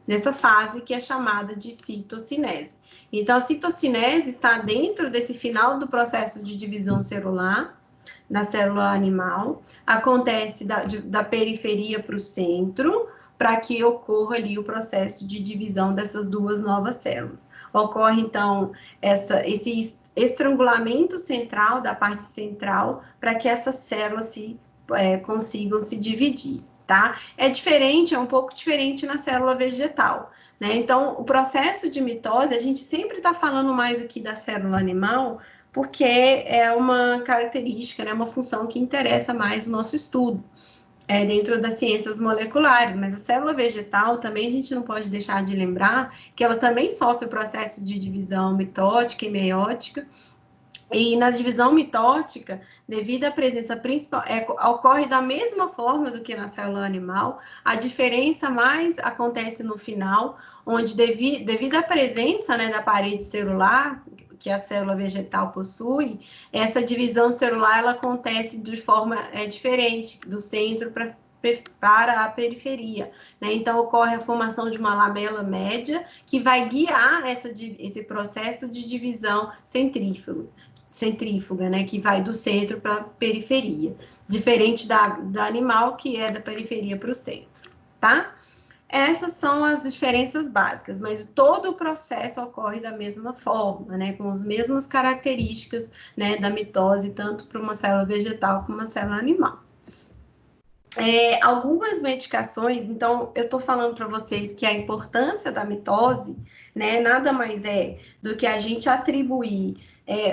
nessa fase que é chamada de citocinese. Então, a citocinese está dentro desse final do processo de divisão celular, na célula animal, acontece da periferia para o centro, para que ocorra ali o processo de divisão dessas duas novas células. Ocorre, então, esse estrangulamento central, da parte central, para que essas células consigam se dividir, tá? É diferente, é um pouco diferente na célula vegetal, né? Então, o processo de mitose, a gente sempre está falando mais aqui da célula animal, porque é uma característica, né, uma função que interessa mais o nosso estudo, dentro das ciências moleculares, mas a célula vegetal também a gente não pode deixar de lembrar que ela também sofre o processo de divisão mitótica e meiótica, e na divisão mitótica, devido à presença principal, ocorre da mesma forma do que na célula animal, a diferença mais acontece no final, onde devido à presença, né, da parede celular, que a célula vegetal possui, essa divisão celular ela acontece de forma diferente, do centro para a periferia, né? Então, ocorre a formação de uma lamela média que vai guiar esse processo de divisão centrífuga, né, que vai do centro para a periferia, diferente da animal, que é da periferia para o centro, tá? Essas são as diferenças básicas, mas todo o processo ocorre da mesma forma, né, com as mesmas características, né, da mitose, tanto para uma célula vegetal como uma célula animal. Algumas medicações, então, eu estou falando para vocês que a importância da mitose, né, nada mais é do que a gente atribuir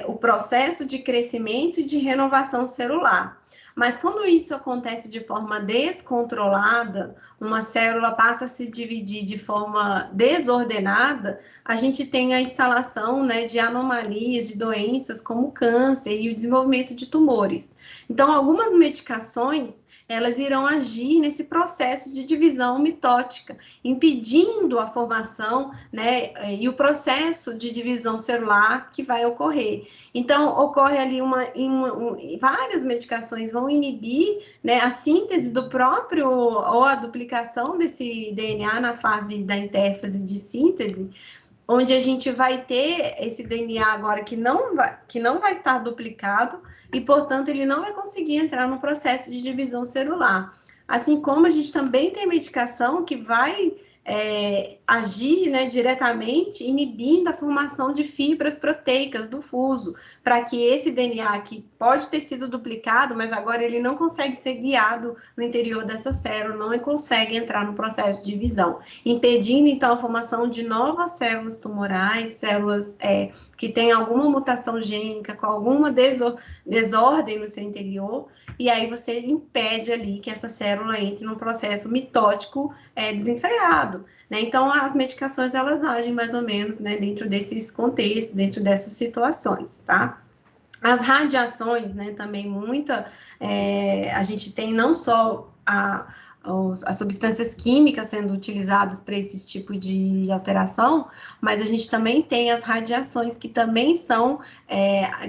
o processo de crescimento e de renovação celular. Mas quando isso acontece de forma descontrolada, uma célula passa a se dividir de forma desordenada, a gente tem a instalação, né, de anomalias, de doenças como câncer e o desenvolvimento de tumores. Então, algumas medicações elas irão agir nesse processo de divisão mitótica, impedindo a formação, né, e o processo de divisão celular que vai ocorrer. Então, ocorre ali várias medicações vão inibir, né, a síntese do próprio, ou a duplicação desse DNA na fase da intérfase de síntese, onde a gente vai ter esse DNA agora que não vai estar duplicado, e, portanto, ele não vai conseguir entrar no processo de divisão celular. Assim como a gente também tem medicação que vai agir, né, diretamente, inibindo a formação de fibras proteicas do fuso, para que esse DNA que pode ter sido duplicado, mas agora ele não consegue ser guiado no interior dessa célula, não consegue entrar no processo de divisão, impedindo, então, a formação de novas células tumorais, células que têm alguma mutação gênica, com alguma desordem no seu interior, e aí você impede ali que essa célula entre num processo mitótico desenfreado, né? Então, as medicações, elas agem mais ou menos, né, dentro desses contextos, dentro dessas situações, tá? As radiações, né, também a gente tem não só as substâncias químicas sendo utilizadas para esse tipo de alteração, mas a gente também tem as radiações que também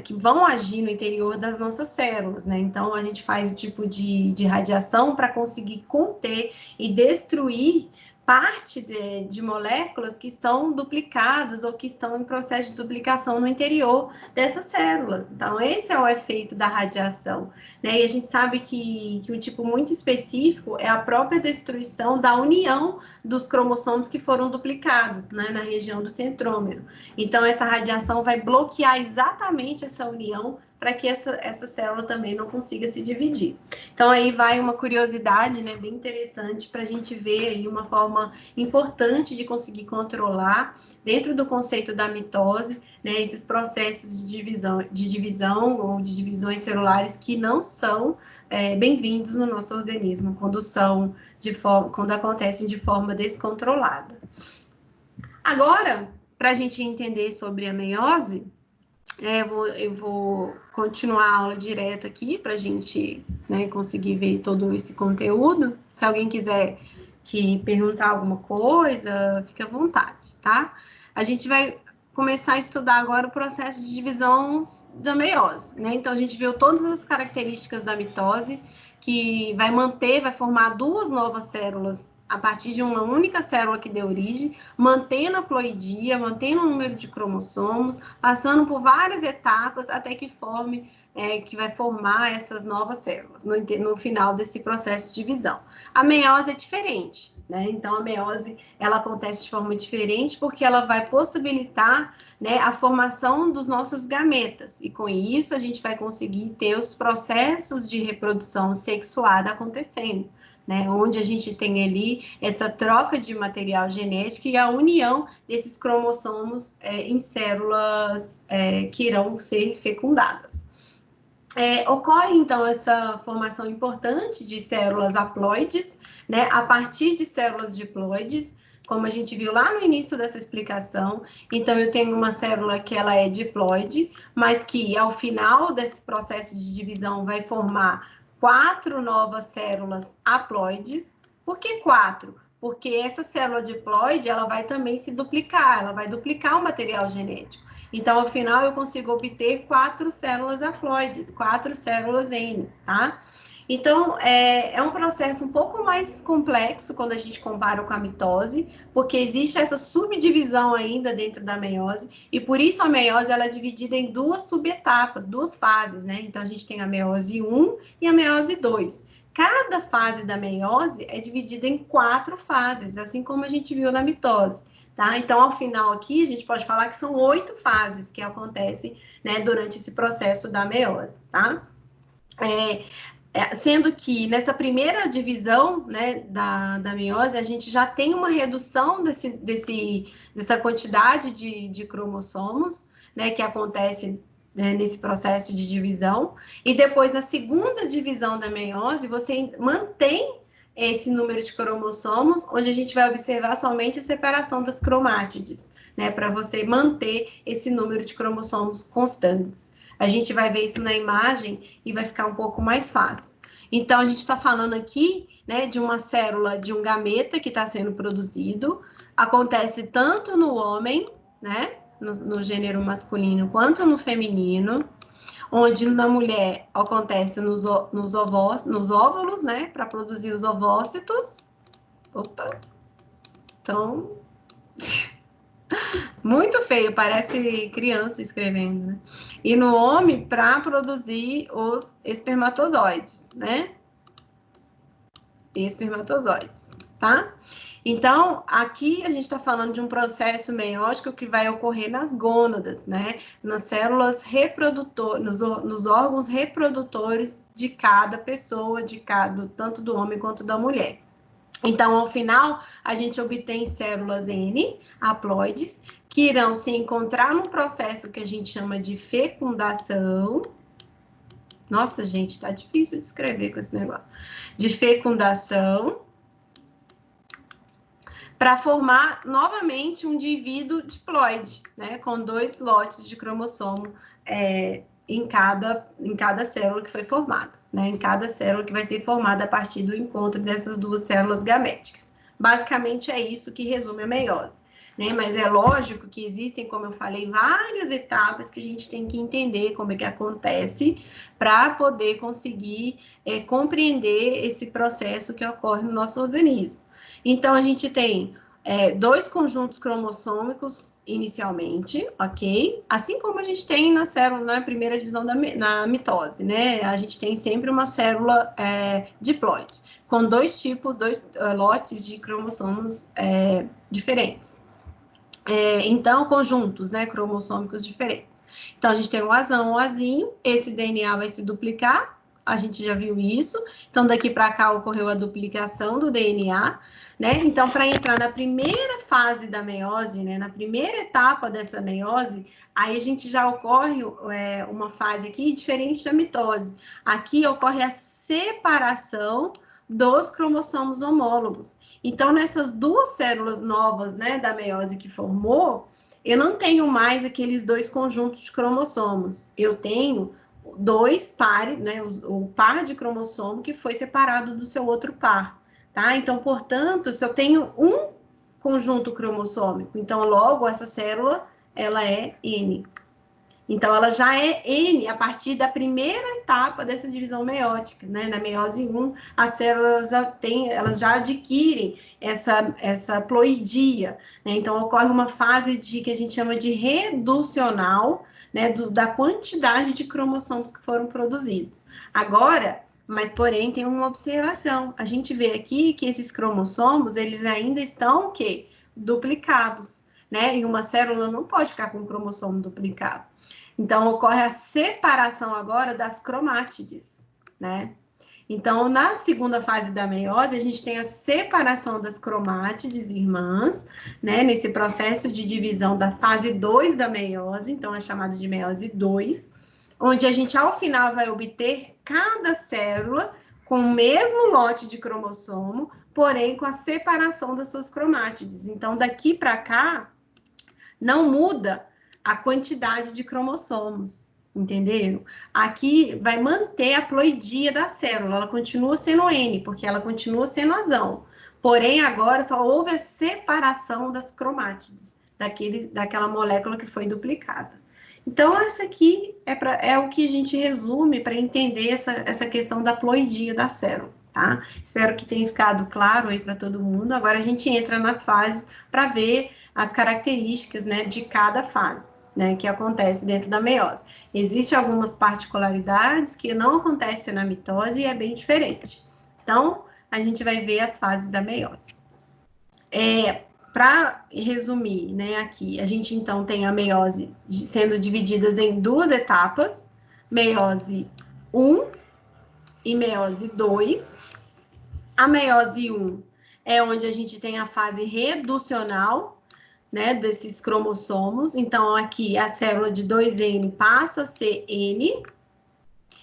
que vão agir no interior das nossas células, né? Então, a gente faz o tipo de radiação para conseguir conter e destruir parte de moléculas que estão duplicadas ou que estão em processo de duplicação no interior dessas células. Então, esse é o efeito da radiação, né? E a gente sabe que um tipo muito específico é a própria destruição da união dos cromossomos que foram duplicados, né, na região do centrômero. Então, essa radiação vai bloquear exatamente essa união para que essa célula também não consiga se dividir. Então, aí vai uma curiosidade, né, bem interessante para a gente ver aí uma forma importante de conseguir controlar, dentro do conceito da mitose, né, esses processos de divisão ou de divisões celulares que não são bem-vindos no nosso organismo, quando acontecem de forma descontrolada. Agora, para a gente entender sobre a meiose, eu vou continuar a aula direto aqui para a gente, né, conseguir ver todo esse conteúdo. Se alguém quiser perguntar alguma coisa, fique à vontade, tá? A gente vai começar a estudar agora o processo de divisão da meiose, né? Então, a gente viu todas as características da mitose, que vai formar duas novas células a partir de uma única célula que deu origem, mantendo a ploidia, mantendo o número de cromossomos, passando por várias etapas até que que vai formar essas novas células no final desse processo de divisão. A meiose é diferente, né? Então, a meiose, ela acontece de forma diferente porque ela vai possibilitar, né, a formação dos nossos gametas, e com isso a gente vai conseguir ter os processos de reprodução sexuada acontecendo, né, onde a gente tem ali essa troca de material genético e a união desses cromossomos em células que irão ser fecundadas. Ocorre, então, essa formação importante de células haploides, né, a partir de células diploides, como a gente viu lá no início dessa explicação. Então, eu tenho uma célula que ela é diploide, mas que, ao final desse processo de divisão, vai formar 4 novas células haploides. Por que 4? Porque essa célula diploide, ela vai também se duplicar, ela vai duplicar o material genético. Então, ao final, eu consigo obter 4 células haploides, 4 células N, tá? Então, é um processo um pouco mais complexo quando a gente compara com a mitose, porque existe essa subdivisão ainda dentro da meiose, e por isso a meiose ela é dividida em duas subetapas, duas fases, né? Então, a gente tem a meiose 1 e a meiose 2. Cada fase da meiose é dividida em 4 fases, assim como a gente viu na mitose. Tá? Então, ao final aqui, a gente pode falar que são 8 fases que acontecem, né, durante esse processo da meiose, tá? Sendo que nessa primeira divisão, né, da meiose, a gente já tem uma redução dessa quantidade de cromossomos, né, que acontece, né, nesse processo de divisão, e depois na segunda divisão da meiose, você mantém esse número de cromossomos, onde a gente vai observar somente a separação das cromátides, né, para você manter esse número de cromossomos constantes. A gente vai ver isso na imagem e vai ficar um pouco mais fácil. Então, a gente está falando aqui, né, de uma célula, de um gameta que está sendo produzido, acontece tanto no homem, né, no gênero masculino, quanto no feminino, onde na mulher acontece nos óvulos, né, para produzir os ovócitos. Opa! Então, muito feio, parece criança escrevendo, né? E no homem, para produzir os espermatozoides, né? Espermatozoides, tá? Então, aqui a gente está falando de um processo meiótico que vai ocorrer nas gônadas, né? Nas células reprodutoras, nos órgãos reprodutores de cada pessoa, tanto do homem quanto da mulher. Então, ao final, a gente obtém células N, haploides, que irão se encontrar num processo que a gente chama de fecundação. Nossa, gente, tá difícil de escrever com esse negócio. De fecundação, para formar novamente um indivíduo diploide, né, com 2 lotes de cromossomo em cada célula que foi formada, né, em cada célula que vai ser formada a partir do encontro dessas 2 células gaméticas. Basicamente é isso que resume a meiose, né, mas é lógico que existem, como eu falei, várias etapas que a gente tem que entender como é que acontece para poder conseguir compreender esse processo que ocorre no nosso organismo. Então, a gente tem dois conjuntos cromossômicos inicialmente, ok? Assim como a gente tem na célula, na primeira divisão na mitose, né? A gente tem sempre uma célula diploide, com dois lotes de cromossomos diferentes. Então, conjuntos, né, cromossômicos diferentes. Então, a gente tem um azão, um azinho, esse DNA vai se duplicar, a gente já viu isso. Então, daqui para cá ocorreu a duplicação do DNA, né? Então, para entrar na primeira fase da meiose, né, na primeira etapa dessa meiose, aí a gente já ocorre uma fase aqui diferente da mitose. Aqui ocorre a separação dos cromossomos homólogos. Então, nessas duas células novas, né, da meiose que formou, eu não tenho mais aqueles dois conjuntos de cromossomos. Eu tenho dois pares, né, o par de cromossomo que foi separado do seu outro par, tá? Então, portanto, se eu tenho um conjunto cromossômico, então logo essa célula, ela é N. Então, ela já é N a partir da primeira etapa dessa divisão meiótica, né? Na meiose 1, as células elas já adquirem essa ploidia, né? Então, ocorre uma fase que a gente chama de reducional, né? Da quantidade de cromossomos que foram produzidos. Agora, mas porém tem uma observação. A gente vê aqui que esses cromossomos, eles ainda estão o quê? Duplicados, né? E uma célula não pode ficar com um cromossomo duplicado. Então, ocorre a separação agora das cromátides, né? Então, na segunda fase da meiose, a gente tem a separação das cromátides irmãs, né? Nesse processo de divisão da fase 2 da meiose, então é chamado de meiose 2, onde a gente, ao final, vai obter cada célula com o mesmo lote de cromossomo, porém com a separação das suas cromátides. Então, daqui para cá, não muda a quantidade de cromossomos, entenderam? Aqui vai manter a ploidia da célula, ela continua sendo N, porque ela continua sendo azão. Porém, agora só houve a separação das cromátides, daquela molécula que foi duplicada. Então, essa aqui é o que a gente resume para entender essa questão da ploidia da célula, tá? Espero que tenha ficado claro aí para todo mundo. Agora a gente entra nas fases para ver as características, né, de cada fase, né, que acontece dentro da meiose. Existem algumas particularidades que não acontecem na mitose e é bem diferente. Então, a gente vai ver as fases da meiose. Para resumir, né, aqui, a gente então tem a meiose sendo divididas em duas etapas, meiose 1 e meiose 2. A meiose 1 é onde a gente tem a fase reducional, né, desses cromossomos. Então, aqui a célula de 2N passa a ser N,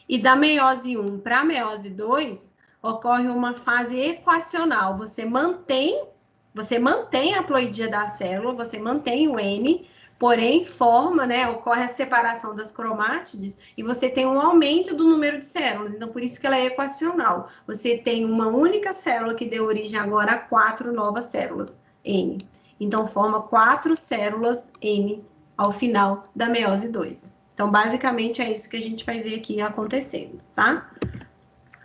e da meiose 1 para a meiose 2, ocorre uma fase equacional. Você mantém a ploidia da célula, você mantém o N, porém forma, né, ocorre a separação das cromátides e você tem um aumento do número de células. Então, por isso que ela é equacional. Você tem uma única célula que deu origem agora a 4 novas células, N. Então, forma 4 células N ao final da meiose 2. Então, basicamente, é isso que a gente vai ver aqui acontecendo, tá?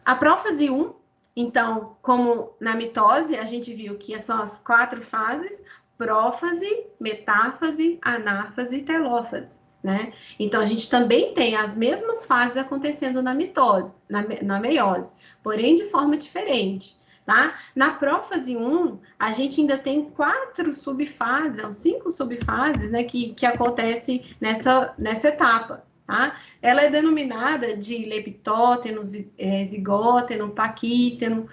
A prófase 1, então, como na mitose, a gente viu que são as 4 fases: prófase, metáfase, anáfase e telófase, né? Então, a gente também tem as mesmas fases acontecendo na mitose, na meiose, porém de forma diferente. Tá? Na prófase 1, a gente ainda tem 4 subfases, 5 subfases, né, que acontecem nessa etapa. Tá? Ela é denominada de leptóteno, zigóteno, paquíteno.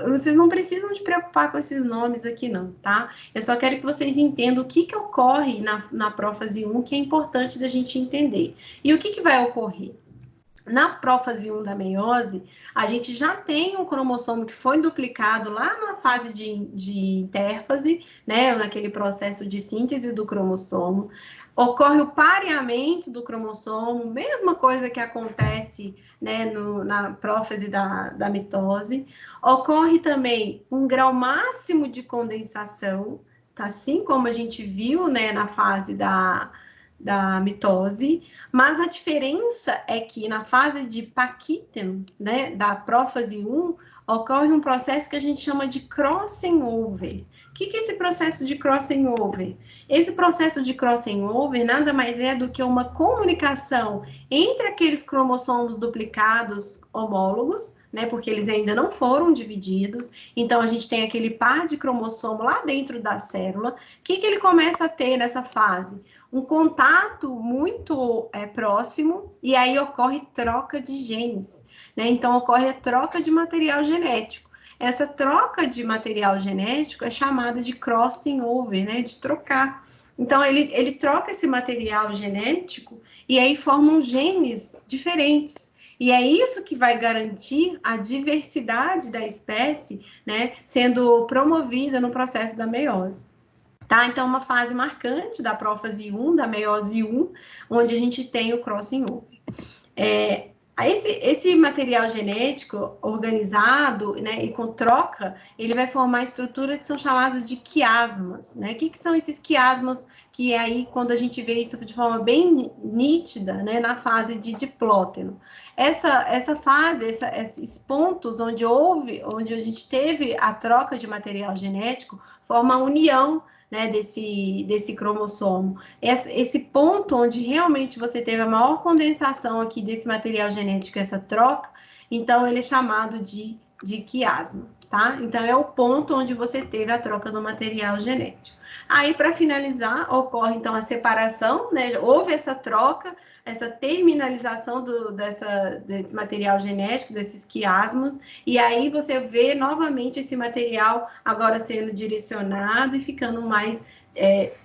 Vocês não precisam de preocupar com esses nomes aqui, não, tá? Eu só quero que vocês entendam o que ocorre na prófase 1, que é importante da gente entender. E o que vai ocorrer? Na prófase 1 da meiose, a gente já tem um cromossomo que foi duplicado lá na fase de intérfase, né, naquele processo de síntese do cromossomo. Ocorre o pareamento do cromossomo, mesma coisa que acontece, né, na prófase da mitose. Ocorre também um grau máximo de condensação, tá? Assim como a gente viu, né, na fase da mitose, mas a diferença é que na fase de paquíteno, né, da prófase 1, ocorre um processo que a gente chama de crossing over. O que é esse processo de crossing over? Esse processo de crossing over nada mais é do que uma comunicação entre aqueles cromossomos duplicados homólogos, né, porque eles ainda não foram divididos, então a gente tem aquele par de cromossomo lá dentro da célula. O que ele começa a ter nessa fase? Um contato muito próximo, e aí ocorre troca de genes, né? Então ocorre a troca de material genético. Essa troca de material genético é chamada de crossing over, né? De trocar. Então ele troca esse material genético e aí formam genes diferentes. E é isso que vai garantir a diversidade da espécie, né, sendo promovida no processo da meiose. Tá? Então, uma fase marcante da prófase 1, da meiose 1, onde a gente tem o crossing over. Esse material genético organizado, né, e com troca, ele vai formar estruturas que são chamadas de quiasmas, né? O que são esses quiasmas? Que é aí quando a gente vê isso de forma bem nítida, né, na fase de diplóteno. Essa fase, esses pontos onde a gente teve a troca de material genético, forma a união, né, desse cromossomo. Esse ponto onde realmente você teve a maior condensação aqui desse material genético, essa troca, então ele é chamado de quiasma, tá? Então é o ponto onde você teve a troca do material genético. Aí, para finalizar, ocorre então a separação, né? Houve essa troca, essa terminalização desse material genético, desses quiasmas, e aí você vê novamente esse material agora sendo direcionado e ficando mais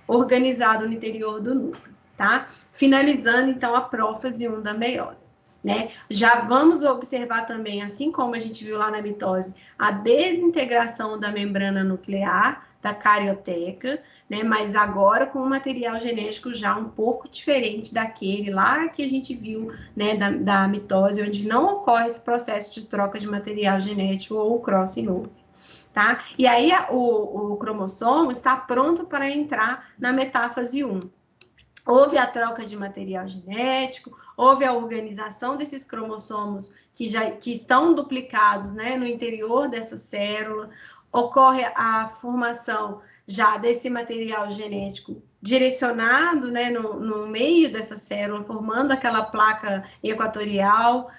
organizado no interior do núcleo, tá? Finalizando, então, a prófase 1 da meiose. Né? Já vamos observar também, assim como a gente viu lá na mitose, a desintegração da membrana nuclear, da carioteca, né? Mas agora com um material genético já um pouco diferente daquele lá que a gente viu, né, da mitose, onde não ocorre esse processo de troca de material genético ou crossing over. Tá? E aí o cromossomo está pronto para entrar na metáfase 1. Houve a troca de material genético, houve a organização desses cromossomos que estão duplicados, né, no interior dessa célula, ocorre a formação já desse material genético direcionado, né, no meio dessa célula, formando aquela placa equatorial,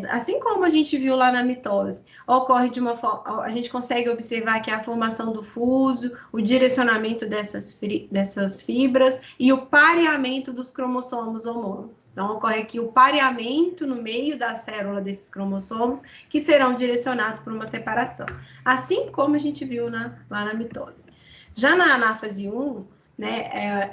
assim como a gente viu lá na mitose. Ocorre de uma forma, a gente consegue observar que a formação do fuso, o direcionamento dessas fibras e o pareamento dos cromossomos homólogos. Então, ocorre aqui o pareamento no meio da célula desses cromossomos, que serão direcionados para uma separação. Assim como a gente viu lá na mitose. Já na anáfase 1, né,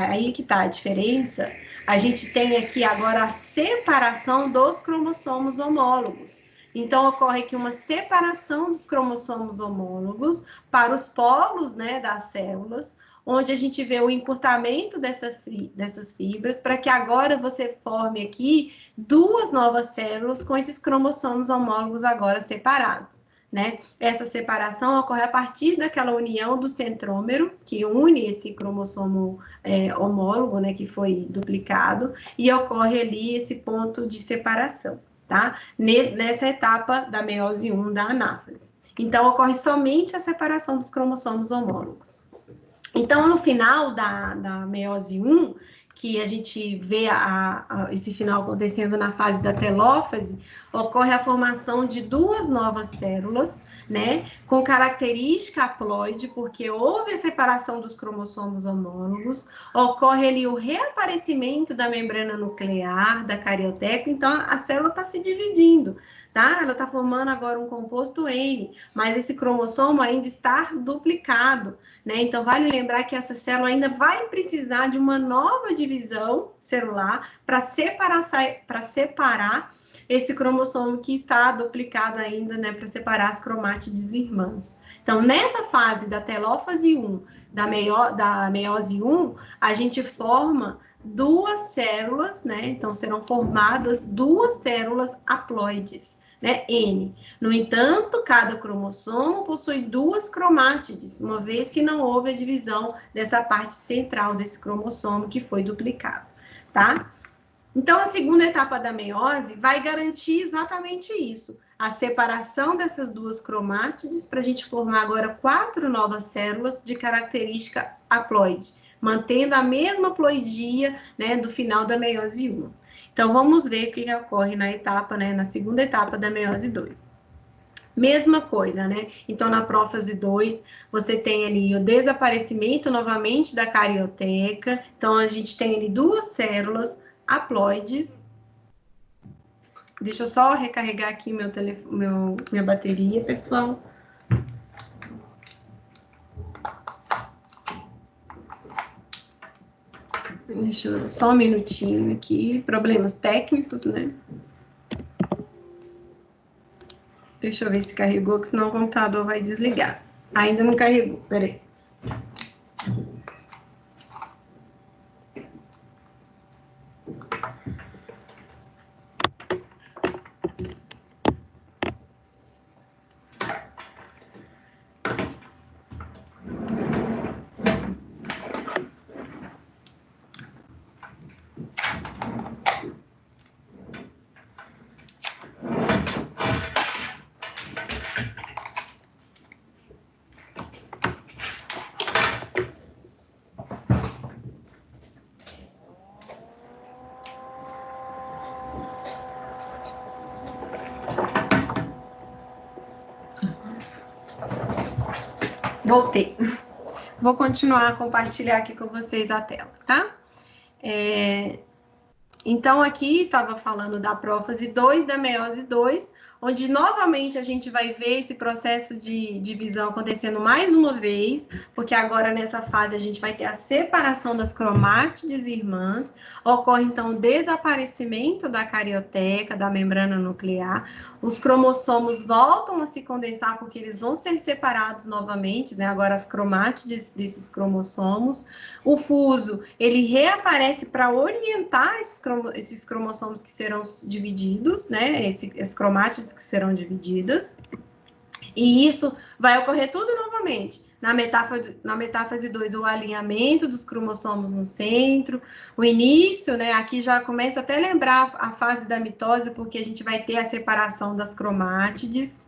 aí que está a diferença, a gente tem aqui agora a separação dos cromossomos homólogos. Então, ocorre aqui uma separação dos cromossomos homólogos para os polos, né, das células, onde a gente vê o encurtamento dessas fibras, para que agora você forme aqui duas novas células com esses cromossomos homólogos agora separados. Né? Essa separação ocorre a partir daquela união do centrômero, que une esse cromossomo homólogo, né, que foi duplicado, e ocorre ali esse ponto de separação, tá? Nessa etapa da meiose 1 da anáfase. Então, ocorre somente a separação dos cromossomos homólogos. Então, no final da meiose 1, que a gente vê esse final acontecendo na fase da telófase, ocorre a formação de duas novas células, né, com característica haploide, porque houve a separação dos cromossomos homólogos, ocorre ali o reaparecimento da membrana nuclear, da carioteca, então a célula está se dividindo, tá? Ela está formando agora um composto N, mas esse cromossomo ainda está duplicado, né? Então, vale lembrar que essa célula ainda vai precisar de uma nova divisão celular para separar esse cromossomo que está duplicado ainda, né? Para separar as cromátides irmãs. Então, nessa fase da telófase 1, da meiose 1, a gente forma duas células, né? Então, serão formadas duas células haploides, né, N. No entanto, cada cromossomo possui duas cromátides, uma vez que não houve a divisão dessa parte central desse cromossomo que foi duplicado, tá? Então, a segunda etapa da meiose vai garantir exatamente isso, a separação dessas duas cromátides para a gente formar agora 4 novas células de característica haploide, mantendo a mesma ploidia, né, do final da meiose 1. Então, vamos ver o que ocorre na etapa, né, na segunda etapa da meiose 2. Mesma coisa, né? Então, na prófase 2, você tem ali o desaparecimento novamente da carioteca. Então, a gente tem ali 2 células haploides. Deixa eu só recarregar aqui minha bateria, pessoal. Deixa eu só um minutinho aqui, problemas técnicos, né? Deixa eu ver se carregou, que senão o computador vai desligar. Ainda não carregou, peraí. Voltei. Vou continuar a compartilhar aqui com vocês a tela, tá? Então, aqui estava falando da prófase 2, da meiose 2, onde novamente a gente vai ver esse processo de divisão acontecendo mais uma vez, porque agora nessa fase a gente vai ter a separação das cromátides irmãs, ocorre então o desaparecimento da carioteca, da membrana nuclear, os cromossomos voltam a se condensar porque eles vão ser separados novamente, né? Agora as cromátides desses cromossomos, o fuso, ele reaparece para orientar esses cromossomos que serão divididos, né? Esses cromátides que serão divididas. E isso vai ocorrer tudo novamente. Na metáfase 2, o alinhamento dos cromossomos no centro, o início, né? Aqui já começa até a lembrar a fase da mitose, porque a gente vai ter a separação das cromátides.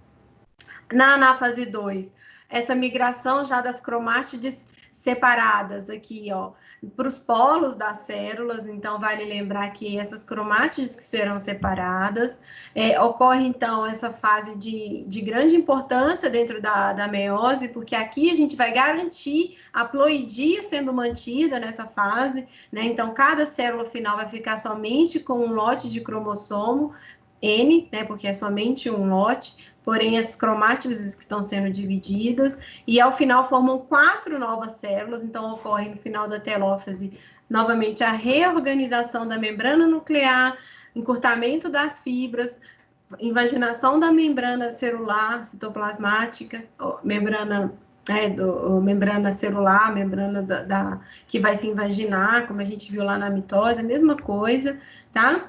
Na anáfase 2, essa migração já das cromátides separadas aqui, ó, para os polos das células. Então, vale lembrar que essas cromátides que serão separadas, ocorre, então, essa fase de grande importância dentro da meiose, porque aqui a gente vai garantir a ploidia sendo mantida nessa fase, né? Então, cada célula final vai ficar somente com um lote de cromossomo N, né? Porque é somente um lote, porém as cromátides que estão sendo divididas, e ao final formam 4 novas células. Então ocorre no final da telófase novamente a reorganização da membrana nuclear, encurtamento das fibras, invaginação da membrana celular citoplasmática, membrana celular, membrana que vai se invaginar, como a gente viu lá na mitose, a mesma coisa, tá?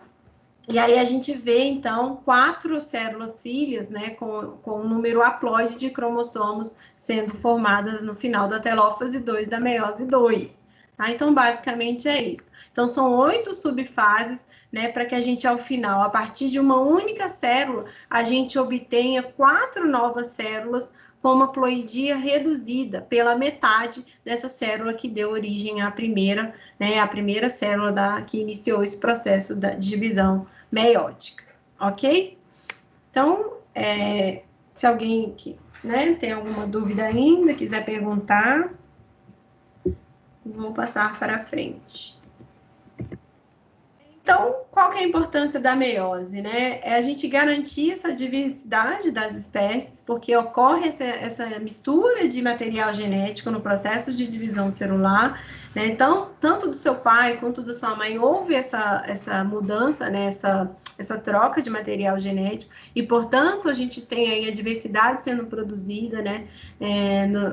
E aí a gente vê, então, 4 células filhas, né, com um número haploide de cromossomos sendo formadas no final da telófase 2 da meiose 2. Tá? Então, basicamente é isso. Então, são 8 subfases, né, para que a gente, ao final, a partir de uma única célula, a gente obtenha 4 novas células com uma ploidia reduzida pela metade dessa célula que deu origem à primeira, né, a primeira célula que iniciou esse processo de divisão meiótica, ok? Então, se alguém né, tem alguma dúvida ainda, quiser perguntar, vou passar para frente. Então, qual que é a importância da meiose, né? É a gente garantir essa diversidade das espécies, porque ocorre essa mistura de material genético no processo de divisão celular, né? Então, tanto do seu pai quanto da sua mãe, houve essa mudança, né? Essa troca de material genético, e, portanto, a gente tem aí a diversidade sendo produzida, né?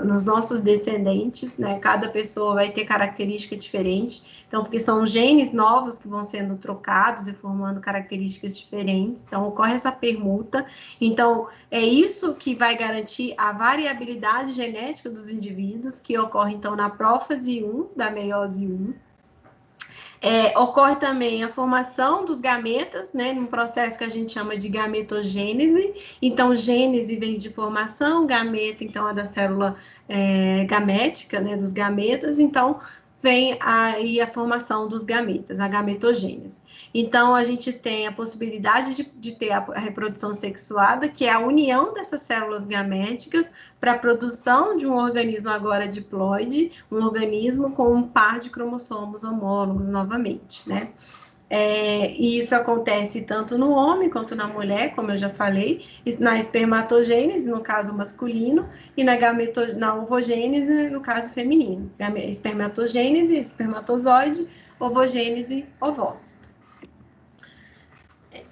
Nos nossos descendentes, né? Cada pessoa vai ter característica diferente. Então, porque são genes novos que vão sendo trocados e formando características diferentes. Então, ocorre essa permuta. Então, é isso que vai garantir a variabilidade genética dos indivíduos, que ocorre, então, na prófase 1, da meiose 1. Ocorre também a formação dos gametas, né, num processo que a gente chama de gametogênese. Então, gênese vem de formação, gameta, então, é da célula gamética, né, dos gametas. Então, vem aí a formação dos gametas, a gametogênese. Então, a gente tem a possibilidade de ter a reprodução sexuada, que é a união dessas células gaméticas para a produção de um organismo agora diploide, um organismo com um par de cromossomos homólogos novamente, né? E isso acontece tanto no homem quanto na mulher, como eu já falei, na espermatogênese, no caso masculino, e na ovogênese, no caso feminino. Espermatogênese, espermatozoide, ovogênese, ovócito.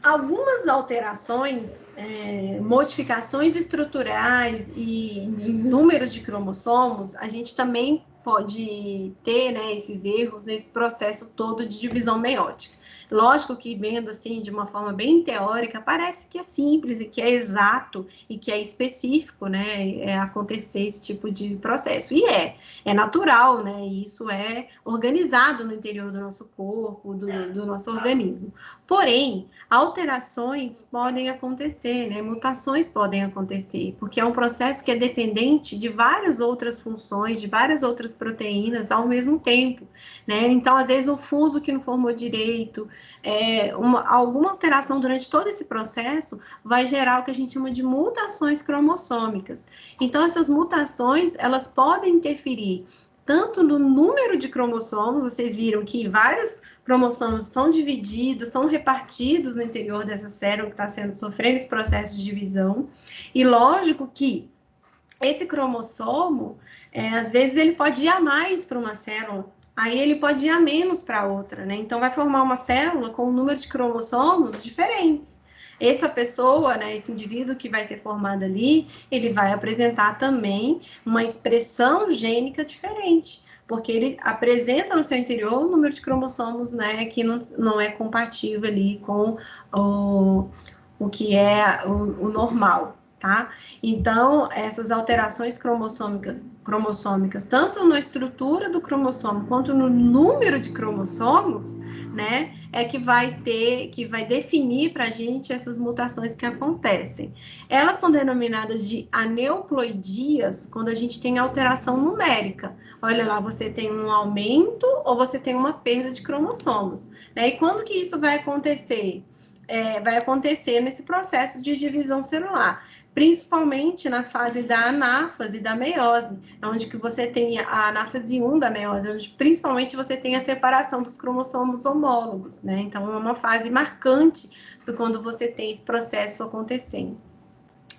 Algumas alterações, modificações estruturais e em números de cromossomos, a gente também pode ter, né, esses erros nesse processo todo de divisão meiótica. Lógico que vendo assim de uma forma bem teórica, parece que é simples e que é exato e que é específico, né, acontecer esse tipo de processo. E é natural, né, e isso é organizado no interior do nosso corpo, do nosso organismo. Porém, alterações podem acontecer, né, mutações podem acontecer, porque é um processo que é dependente de várias outras funções, de várias outras proteínas ao mesmo tempo, né? Então, às vezes, o fuso que não formou direito, alguma alteração durante todo esse processo vai gerar o que a gente chama de mutações cromossômicas. Então, essas mutações, elas podem interferir tanto no número de cromossomos, vocês viram que vários cromossomos são divididos, são repartidos no interior dessa célula que está sofrendo esse processo de divisão, e lógico que esse cromossomo, às vezes ele pode ir a mais para uma célula, aí ele pode ir a menos para outra, né? Então vai formar uma célula com um número de cromossomos diferentes. Essa pessoa, né, esse indivíduo que vai ser formado ali, ele vai apresentar também uma expressão gênica diferente, porque ele apresenta no seu interior um número de cromossomos, né, que não é compatível ali com o que é o normal, tá? Então, essas alterações cromossômicas, tanto na estrutura do cromossomo quanto no número de cromossomos, né, que vai definir para a gente essas mutações que acontecem. Elas são denominadas de aneuploidias quando a gente tem alteração numérica. Olha lá, você tem um aumento ou você tem uma perda de cromossomos, né? E quando que isso vai acontecer? Vai acontecer nesse processo de divisão celular, principalmente na fase da anáfase, da meiose, onde que você tem a anáfase 1 da meiose, onde principalmente você tem a separação dos cromossomos homólogos, né? Então, é uma fase marcante quando você tem esse processo acontecendo.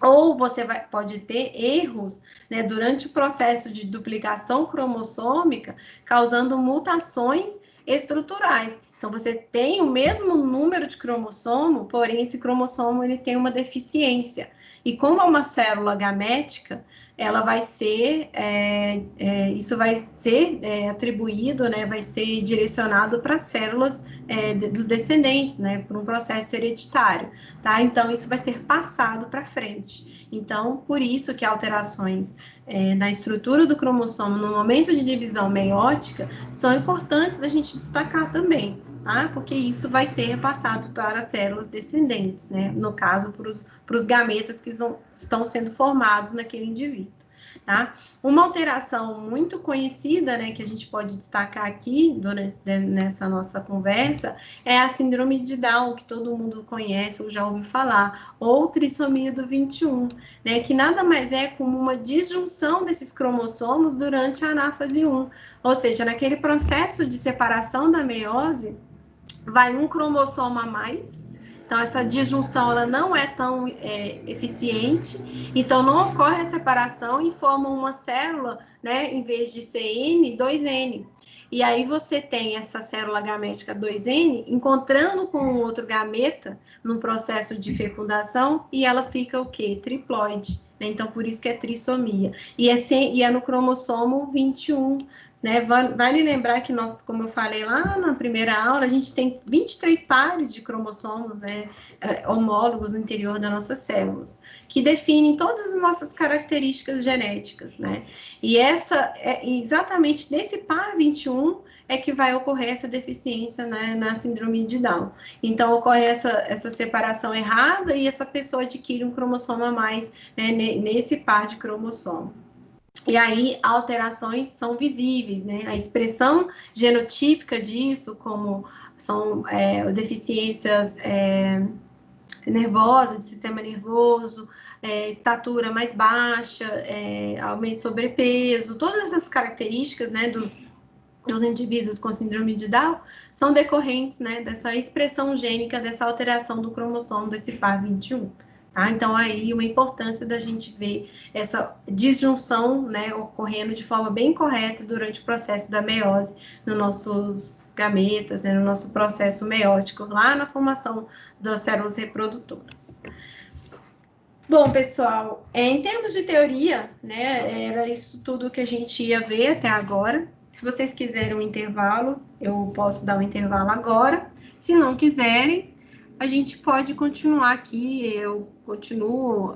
Ou você pode ter erros, né, durante o processo de duplicação cromossômica, causando mutações estruturais. Então, você tem o mesmo número de cromossomo, porém, esse cromossomo ele tem uma deficiência. E como é uma célula gamética, ela vai ser, isso vai ser atribuído, né, vai ser direcionado para células dos descendentes, né, por um processo hereditário, tá? Então, isso vai ser passado para frente. Então, por isso que alterações na estrutura do cromossomo no momento de divisão meiótica são importantes da gente destacar também, tá? Porque isso vai ser repassado para as células descendentes, né? No caso, para os gametas que estão sendo formados naquele indivíduo. Tá? Uma alteração muito conhecida, né, que a gente pode destacar aqui nessa nossa conversa, é a síndrome de Down, que todo mundo conhece ou já ouviu falar, ou trissomia do 21, né, que nada mais é como uma disjunção desses cromossomos durante a anáfase 1, ou seja, naquele processo de separação da meiose, vai um cromossomo a mais. Então, essa disjunção ela não é tão eficiente, então não ocorre a separação e forma uma célula, né, em vez de ser N, 2N. E aí você tem essa célula gamética 2N encontrando com um outro gameta no processo de fecundação e ela fica o quê? Triploide. Né? Então, por isso que é trissomia. E é no cromossomo 21. Né? Vale lembrar que nós, como eu falei lá na primeira aula, a gente tem 23 pares de cromossomos, né, homólogos no interior das nossas células, que definem todas as nossas características genéticas, né? E exatamente nesse par 21 é que vai ocorrer essa deficiência, né, na síndrome de Down. Então, ocorre essa separação errada e essa pessoa adquire um cromossomo a mais, né, nesse par de cromossomo. E aí, alterações são visíveis, né? A expressão genotípica disso, como são deficiências nervosas, de sistema nervoso, estatura mais baixa, aumento de sobrepeso, todas essas características, né, dos indivíduos com síndrome de Down são decorrentes, né, dessa expressão gênica, dessa alteração do cromossomo desse par 21. Tá? Então, aí, uma importância da gente ver essa disjunção, né, ocorrendo de forma bem correta durante o processo da meiose nos nossos gametas, né, no nosso processo meiótico, lá na formação das células reprodutoras. Bom, pessoal, em termos de teoria, né, era isso tudo que a gente ia ver até agora. Se vocês quiserem um intervalo, eu posso dar um intervalo agora. Se não quiserem, a gente pode continuar aqui, eu continuo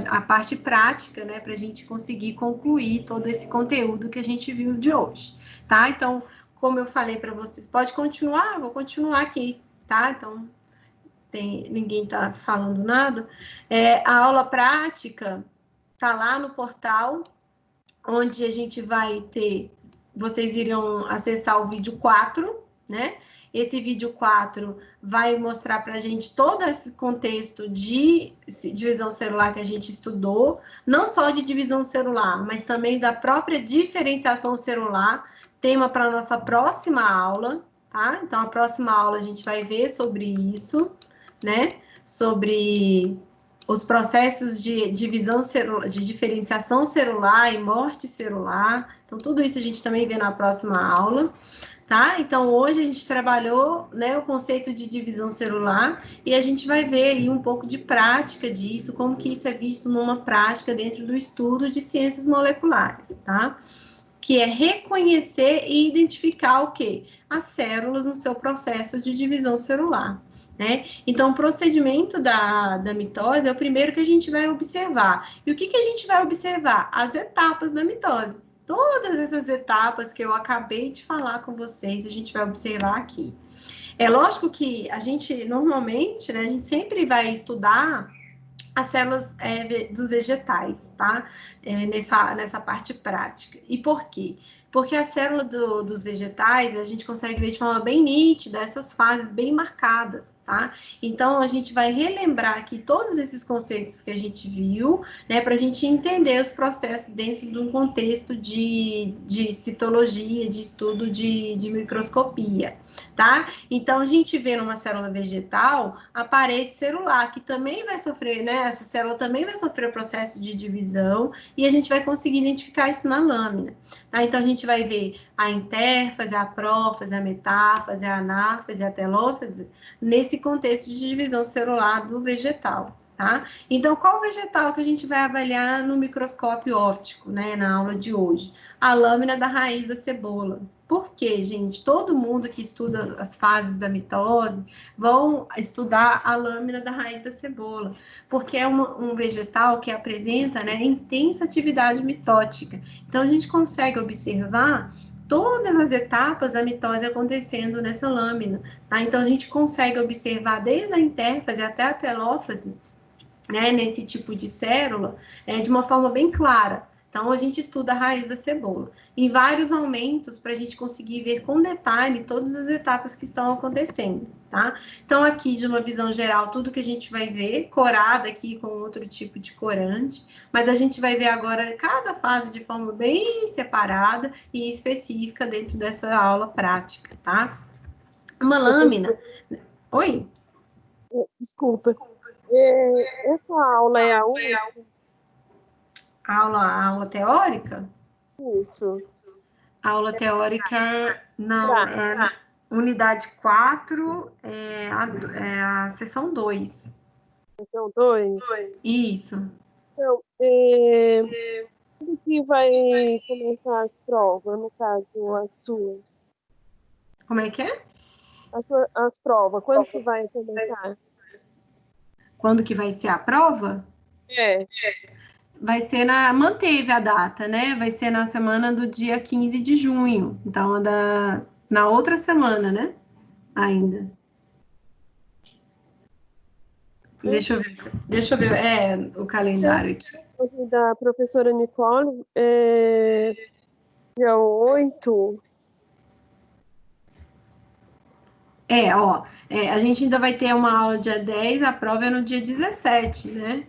a parte prática, né, para a gente conseguir concluir todo esse conteúdo que a gente viu de hoje, tá? Então, como eu falei para vocês, pode continuar? Vou continuar aqui, tá? Então, ninguém está falando nada. A aula prática está lá no portal, onde a gente vai ter, vocês irão acessar o vídeo 4, né? Esse vídeo 4 vai mostrar para a gente todo esse contexto de divisão celular que a gente estudou, não só de divisão celular, mas também da própria diferenciação celular, tema para a nossa próxima aula, tá? Então, a próxima aula a gente vai ver sobre isso, né? Sobre os processos de divisão celular, de diferenciação celular e morte celular. Então, tudo isso a gente também vê na próxima aula, tá? Então, hoje a gente trabalhou, né, o conceito de divisão celular e a gente vai ver aí um pouco de prática disso, como que isso é visto numa prática dentro do estudo de ciências moleculares, tá? Que é reconhecer e identificar o quê? As células no seu processo de divisão celular. Né? Então, o procedimento da mitose é o primeiro que a gente vai observar. E o que a gente vai observar? As etapas da mitose. Todas essas etapas que eu acabei de falar com vocês, a gente vai observar aqui. É lógico que a gente, normalmente, né, a gente sempre vai estudar as células dos vegetais, tá? Nessa parte prática. E por quê? Porque a célula dos vegetais, a gente consegue ver de forma bem nítida essas fases bem marcadas, tá? Então, a gente vai relembrar aqui todos esses conceitos que a gente viu, né, para a gente entender os processos dentro de um contexto de citologia, de estudo de microscopia, tá? Então, a gente vê numa célula vegetal a parede celular, que também vai sofrer, né, essa célula também vai sofrer o processo de divisão, e a gente vai conseguir identificar isso na lâmina. Tá? Então, a gente vai ver a intérfase, a prófase, a metáfase, a anáfase, a telófase, nesse contexto de divisão celular do vegetal. Tá? Então, qual vegetal que a gente vai avaliar no microscópio óptico, né, na aula de hoje? A lâmina da raiz da cebola. Por quê, gente? Todo mundo que estuda as fases da mitose vão estudar a lâmina da raiz da cebola, porque é um vegetal que apresenta, né, intensa atividade mitótica. Então, a gente consegue observar todas as etapas da mitose acontecendo nessa lâmina. Tá? Então, a gente consegue observar desde a intérfase até a telófase, né, nesse tipo de célula, de uma forma bem clara. Então, a gente estuda a raiz da cebola, em vários aumentos, para a gente conseguir ver com detalhe todas as etapas que estão acontecendo, tá? Então, aqui, de uma visão geral, tudo que a gente vai ver, corada aqui com outro tipo de corante, mas a gente vai ver agora cada fase de forma bem separada e específica dentro dessa aula prática, tá? Uma lâmina... Oi? Desculpa. Essa aula é a única? A aula teórica? Isso. A aula teórica, não, é unidade 4, a sessão 2. Sessão 2? Isso. Então, quando que vai começar as provas, no caso, as suas? Como é que é? As provas, quando que vai começar? Quando que vai ser a prova? Vai ser manteve a data, né? Vai ser na semana do dia 15 de junho. Então, Na outra semana, né? Ainda. Deixa eu ver o calendário aqui. Da professora Nicole, dia 8. A gente ainda vai ter uma aula dia 10, a prova é no dia 17, né?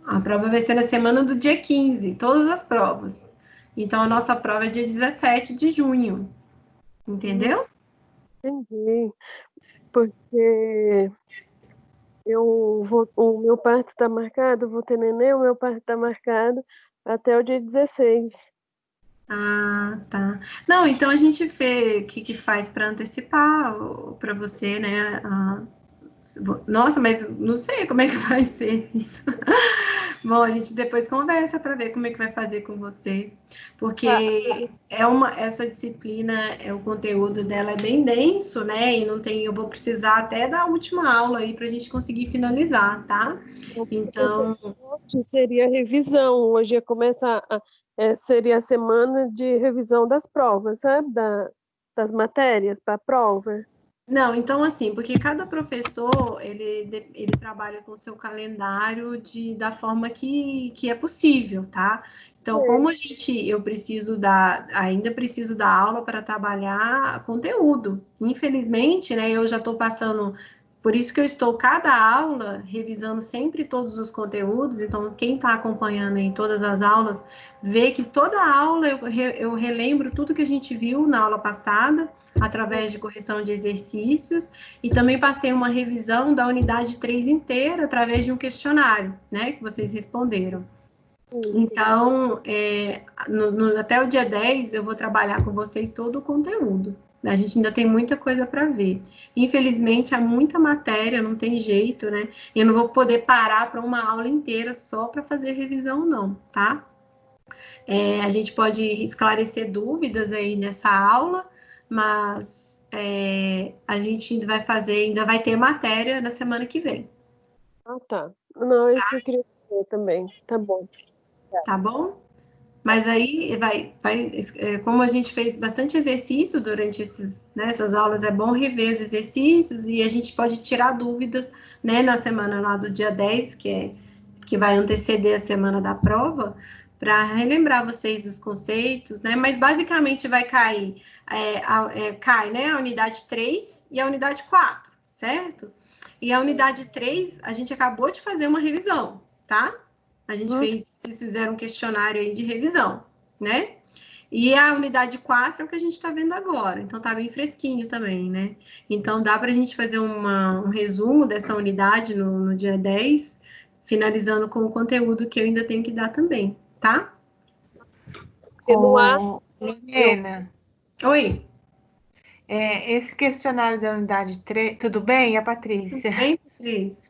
A prova vai ser na semana do dia 15, todas as provas. Então, a nossa prova é dia 17 de junho, entendeu? Entendi. Porque o meu parto está marcado, vou ter neném, o meu parto está marcado até o dia 16. Ah, tá. Não, então a gente vê o que faz para antecipar para você, né? Nossa, mas não sei como é que vai ser isso. Bom, a gente depois conversa para ver como é que vai fazer com você, Tá. porque essa disciplina, o conteúdo dela é bem denso, né? E não tem, eu vou precisar até da última aula aí para a gente conseguir finalizar, tá? Então, Hoje seria revisão, hoje ia começar, seria a semana de revisão das provas, sabe? Das matérias para a prova. não, então assim, porque cada professor, ele trabalha com o seu calendário da forma que é possível, tá? Então, como eu ainda preciso dar aula para trabalhar conteúdo. Infelizmente, né, eu já estou passando, por isso que eu estou cada aula revisando sempre todos os conteúdos. Então, quem está acompanhando aí todas as aulas, vê que toda aula eu relembro tudo que a gente viu na aula passada, através de correção de exercícios, e também passei uma revisão da unidade 3 inteira através de um questionário, né, que vocês responderam. Então, até o dia 10, eu vou trabalhar com vocês todo o conteúdo. A gente ainda tem muita coisa para ver. Infelizmente, há muita matéria, não tem jeito, né? Eu não vou poder parar para uma aula inteira só para fazer revisão, não, tá? A gente pode esclarecer dúvidas aí nessa aula, mas a gente ainda vai ter matéria na semana que vem, Ah, tá. Não, isso que eu queria saber também. Tá bom. tá bom? Mas aí como a gente fez bastante exercício durante essas aulas, é bom rever os exercícios e a gente pode tirar dúvidas, né, na semana lá do dia 10, que vai anteceder a semana da prova, para relembrar vocês os conceitos, né? Mas basicamente vai cair, cai, né, a unidade 3 e a unidade 4, certo? E a unidade 3, a gente acabou de fazer uma revisão, tá? A gente vocês fizeram um questionário aí de revisão, né? E a unidade 4 é o que a gente está vendo agora, então tá bem fresquinho também, né? Então dá para a gente fazer um resumo dessa unidade no dia 10, finalizando com o conteúdo que eu ainda tenho que dar também, tá? Lorena, Oi, esse questionário da unidade 3, tudo bem? A tudo Patrícia. bem, Patrícia?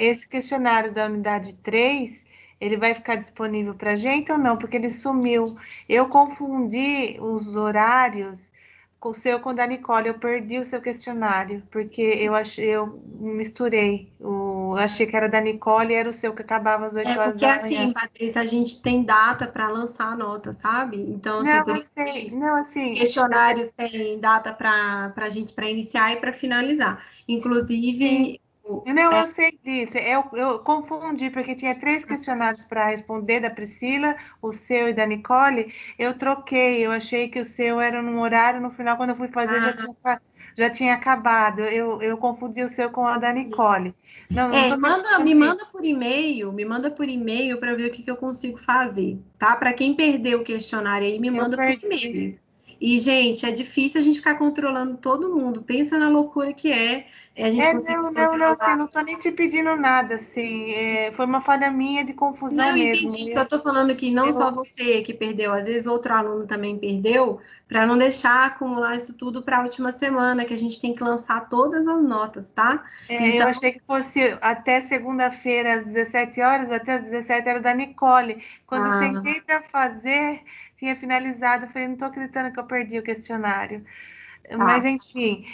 Esse questionário da unidade 3, ele vai ficar disponível para a gente ou não? Porque ele sumiu. Eu confundi os horários com o seu com o da Nicole. Eu perdi o seu questionário, porque eu misturei. Eu achei que era da Nicole e era o seu que acabava às 8 horas Porque da manhã. assim, Patrícia, a gente tem data para lançar a nota, sabe? Então, assim, Não, por eu isso sei. que Não, os assim, questionários têm data para a gente para iniciar e para finalizar. sim. Inclusive, Não, eu sei disso. Eu confundi, porque tinha 3 questionários para responder da Priscila, o seu e da Nicole. Eu troquei, eu achei que o seu era num horário, no final, quando eu fui fazer, já tinha acabado. Eu confundi o seu com a da Nicole. Não estou querendo. me manda por e-mail para ver o que eu consigo fazer, tá? Para quem perdeu o questionário aí, me Eu manda por perdi. e-mail. E, gente, é difícil a gente ficar controlando todo mundo. Pensa na loucura que é a gente conseguir Não, assim, controlar. não estou nem te pedindo nada, assim. Foi uma falha minha de confusão Não, mesmo. entendi. Só estou falando que não só Eu, você que perdeu, às vezes outro aluno também perdeu, para não deixar acumular isso tudo para a última semana, que a gente tem que lançar todas as notas, tá? eu Então, achei que fosse até segunda-feira, às 17 horas, até às 17 era da Nicole. Quando eu ah, sentei para fazer, tinha finalizado. Eu falei, não estou acreditando que eu perdi o questionário. Mas, tá. enfim,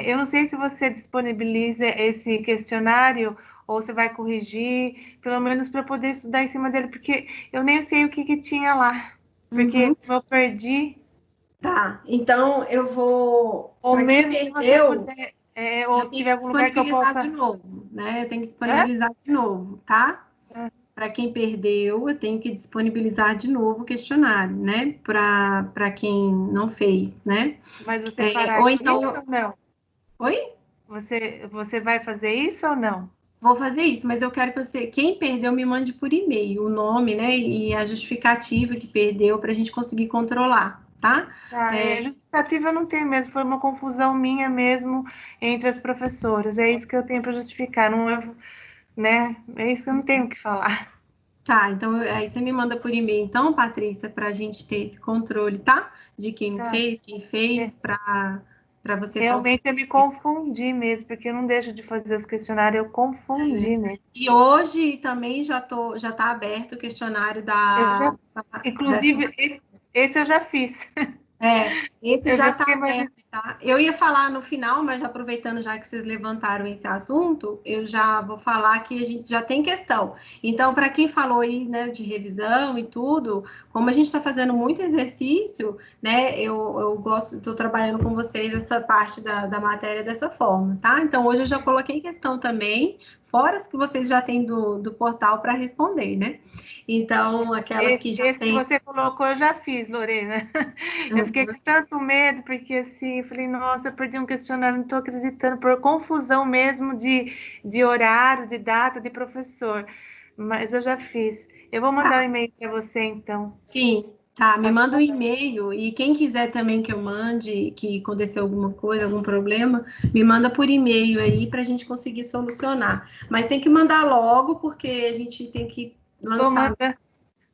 eu não sei se você disponibiliza esse questionário ou você vai corrigir, pelo menos para poder estudar em cima dele, porque eu nem sei o que tinha lá. Porque Uhum. como eu perdi. Tá, então eu vou... Ou Pra quem mesmo se você perdeu, puder, ou eu se tenho tiver que algum lugar que eu disponibilizar possa... de novo, né? Eu tenho que Hã? disponibilizar de novo, tá? Hã? Para quem perdeu, eu tenho que disponibilizar de novo o questionário, né? Para quem não fez, né? Mas você fará Ou isso então... ou não? Oi? Você vai fazer isso ou não? Vou fazer isso, mas eu quero que você, quem perdeu, me mande por e-mail o nome, né? E a justificativa que perdeu para a gente conseguir controlar, tá? Tá, justificativa eu não tenho mesmo, foi uma confusão minha mesmo entre as professoras. É isso que eu tenho para justificar, não é, né? É isso que eu não tenho o que falar. Tá, então aí você me manda por e-mail, então, Patrícia, para a gente ter esse controle, tá? De quem não Tá. fez, quem fez, para você conseguir. Realmente eu me confundi mesmo, porque eu não deixo de fazer os questionários, eu confundi mesmo. E hoje também já tá aberto o questionário Eu já, dessa. inclusive, esse eu já fiz. Esse Eu já já está fiquei mais. aberto, tá? Eu ia falar no final, mas aproveitando já que vocês levantaram esse assunto, eu já vou falar que a gente já tem questão. Então, para quem falou aí, né, de revisão e tudo, como a gente está fazendo muito exercício, né, eu gosto, estou trabalhando com vocês essa parte da matéria dessa forma, tá? Então, hoje eu já coloquei questão também, fora as que vocês já têm do portal para responder, né? Então, aquelas que já Esse que têm. você colocou, eu já fiz, Lorena. Eu fiquei com tanto medo, porque assim, eu falei, nossa, eu perdi um questionário, não estou acreditando, por confusão mesmo de horário, de data, de professor. Mas eu já fiz. Eu vou mandar um e-mail para você, então. Sim, tá. Me Tá manda um bom? e-mail e quem quiser também que eu mande, que aconteceu alguma coisa, algum problema, me manda por e-mail aí para a gente conseguir solucionar. Mas tem que mandar logo, porque a gente tem que Tô lançar. mandando,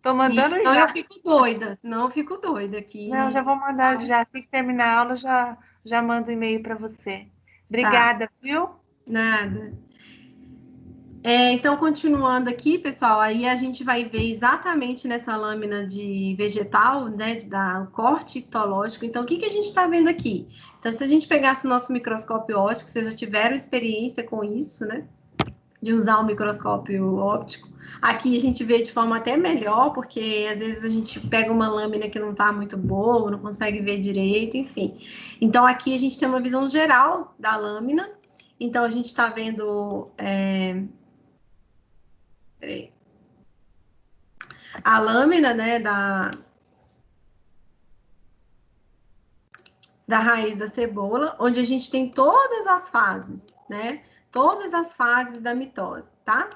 tô E mandando senão já. eu fico doida Não, aqui. já vou mandar já. Assim que terminar a aula, já mando um e-mail para você. Tá, Obrigada, viu? nada. Então, continuando aqui, pessoal, aí a gente vai ver exatamente nessa lâmina de vegetal, né, o corte histológico. Então, o que a gente está vendo aqui? Então, se a gente pegasse o nosso microscópio óptico, vocês já tiveram experiência com isso, né, de usar um microscópio óptico. Aqui a gente vê de forma até melhor, porque às vezes a gente pega uma lâmina que não está muito boa, não consegue ver direito, enfim. Então, aqui a gente tem uma visão geral da lâmina. Então, a gente está vendo... a lâmina, né, da raiz da cebola, onde a gente tem todas as fases, né? Todas as fases da mitose, tá?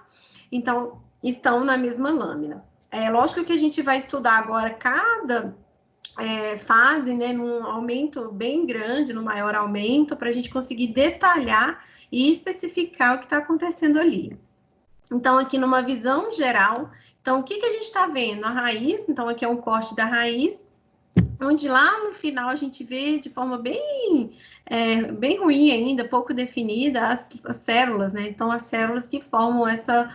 Então, estão na mesma lâmina. É lógico que a gente vai estudar agora cada fase, né, num aumento bem grande, no maior aumento, para a gente conseguir detalhar e especificar o que está acontecendo ali. Então, aqui numa visão geral, então, o que a gente está vendo? A raiz, então, aqui é um corte da raiz, onde lá no final a gente vê de forma bem ruim ainda, pouco definida, as células, né? Então, as células que formam essa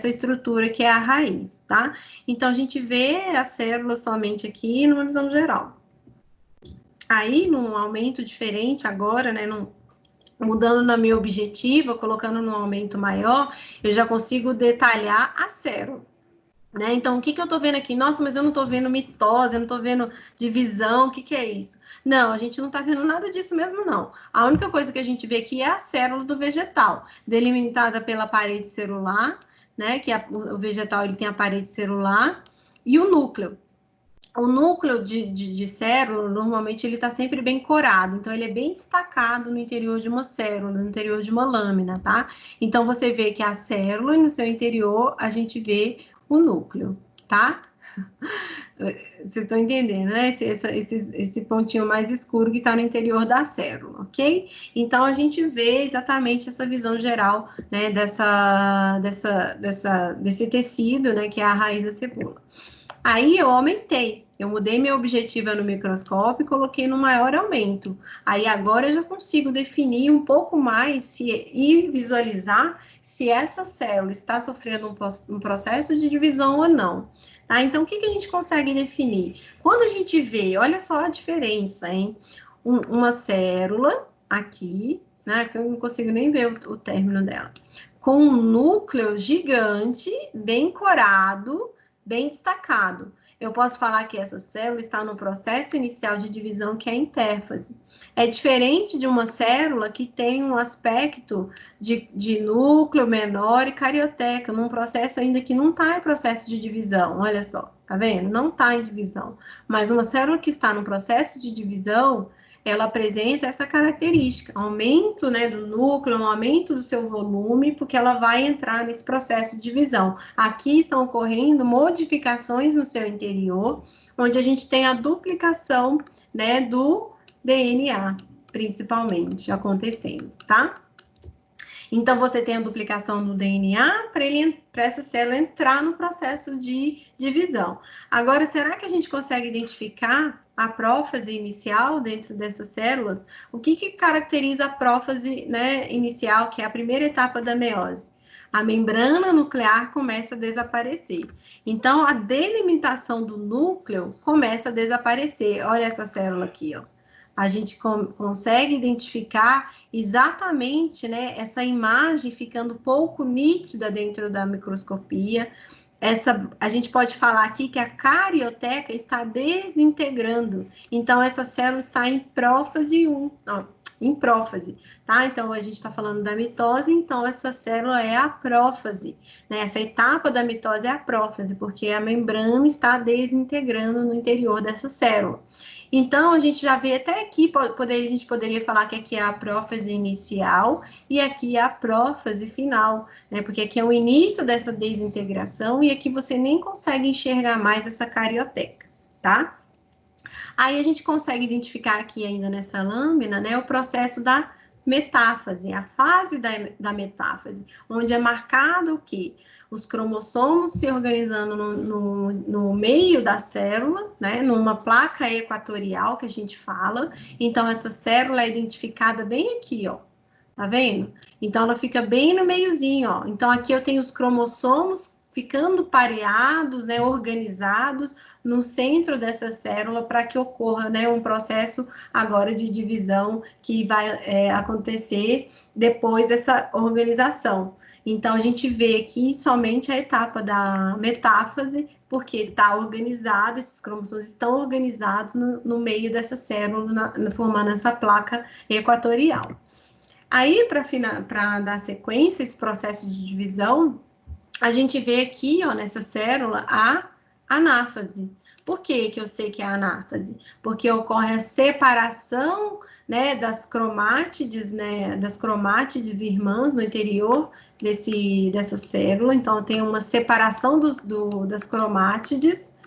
estrutura que é a raiz, tá? Então, a gente vê as células somente aqui numa visão geral. Aí, num aumento diferente agora, né? Mudando na minha objetiva, colocando num aumento maior, eu já consigo detalhar a célula. Né? Então, o que eu estou vendo aqui? Nossa, mas eu não estou vendo mitose, eu não estou vendo divisão, o que é isso? Não, a gente não está vendo nada disso mesmo, não. A única coisa que a gente vê aqui é a célula do vegetal, delimitada pela parede celular, né? Que o vegetal ele tem a parede celular e o núcleo. O núcleo de célula, normalmente, ele está sempre bem corado. Então, ele é bem destacado no interior de uma célula, no interior de uma lâmina, tá? Então, você vê que a célula, e no seu interior, a gente vê o núcleo, tá? Vocês estão entendendo, né? Esse pontinho mais escuro que está no interior da célula, ok? Então, a gente vê exatamente essa visão geral, né, desse tecido, né, que é a raiz da cebola. Aí eu aumentei, eu mudei minha objetiva no microscópio e coloquei no maior aumento. Aí agora eu já consigo definir um pouco mais e visualizar se essa célula está sofrendo um processo de divisão ou não. Tá? Então, o que a gente consegue definir? Quando a gente vê, olha só a diferença, hein? Uma célula aqui, né? Que eu não consigo nem ver o término dela, com um núcleo gigante, bem corado, bem destacado. eu posso falar que essa célula está no processo inicial de divisão, que é a intérfase. É diferente de uma célula que tem um aspecto de núcleo menor e carioteca, num processo ainda que não está em processo de divisão, olha só, tá vendo? Não está em divisão. Mas uma célula que está no processo de divisão, ela apresenta essa característica, aumento, né, do núcleo, um aumento do seu volume, porque ela vai entrar nesse processo de divisão. Aqui estão ocorrendo modificações no seu interior, onde a gente tem a duplicação, né, do DNA, principalmente, acontecendo, tá? Então, você tem a duplicação do DNA para essa célula entrar no processo de divisão. Agora, será que a gente consegue identificar a prófase inicial dentro dessas células? O que caracteriza a prófase, né, inicial, que é a primeira etapa da meiose? A membrana nuclear começa a desaparecer. Então, a delimitação do núcleo começa a desaparecer. Olha essa célula aqui, ó. A gente consegue identificar exatamente, né, essa imagem ficando pouco nítida dentro da microscopia. A gente pode falar aqui que a carioteca está desintegrando. Então, essa célula está em prófase 1, em prófase, tá? Então, a gente está falando da mitose, então essa célula é a prófase, né? Essa etapa da mitose é a prófase, porque a membrana está desintegrando no interior dessa célula. Então, a gente já vê até aqui, a gente poderia falar que aqui é a prófase inicial e aqui é a prófase final, né? Porque aqui é o início dessa desintegração e aqui você nem consegue enxergar mais essa carioteca, tá? Aí a gente consegue identificar aqui ainda nessa lâmina, né, o processo da metáfase, a fase da metáfase, onde é marcado o quê? Os cromossomos se organizando no meio da célula, né, numa placa equatorial que a gente fala. Então, essa célula é identificada bem aqui, ó. Tá vendo? Então, ela fica bem no meiozinho, ó. Então, aqui eu tenho os cromossomos ficando pareados, né, organizados no centro dessa célula para que ocorra, né, um processo agora de divisão que vai acontecer depois dessa organização. Então, a gente vê aqui somente a etapa da metáfase, porque está organizado, esses cromossomos estão organizados no meio dessa célula, formando essa placa equatorial. Aí, para dar sequência a esse processo de divisão, a gente vê aqui, ó, nessa célula, a anáfase. Por que eu sei que é a anáfase? Porque ocorre a separação, né, das cromátides, né, das cromátides irmãs no interior dessa célula. Então, tem uma separação das cromátides,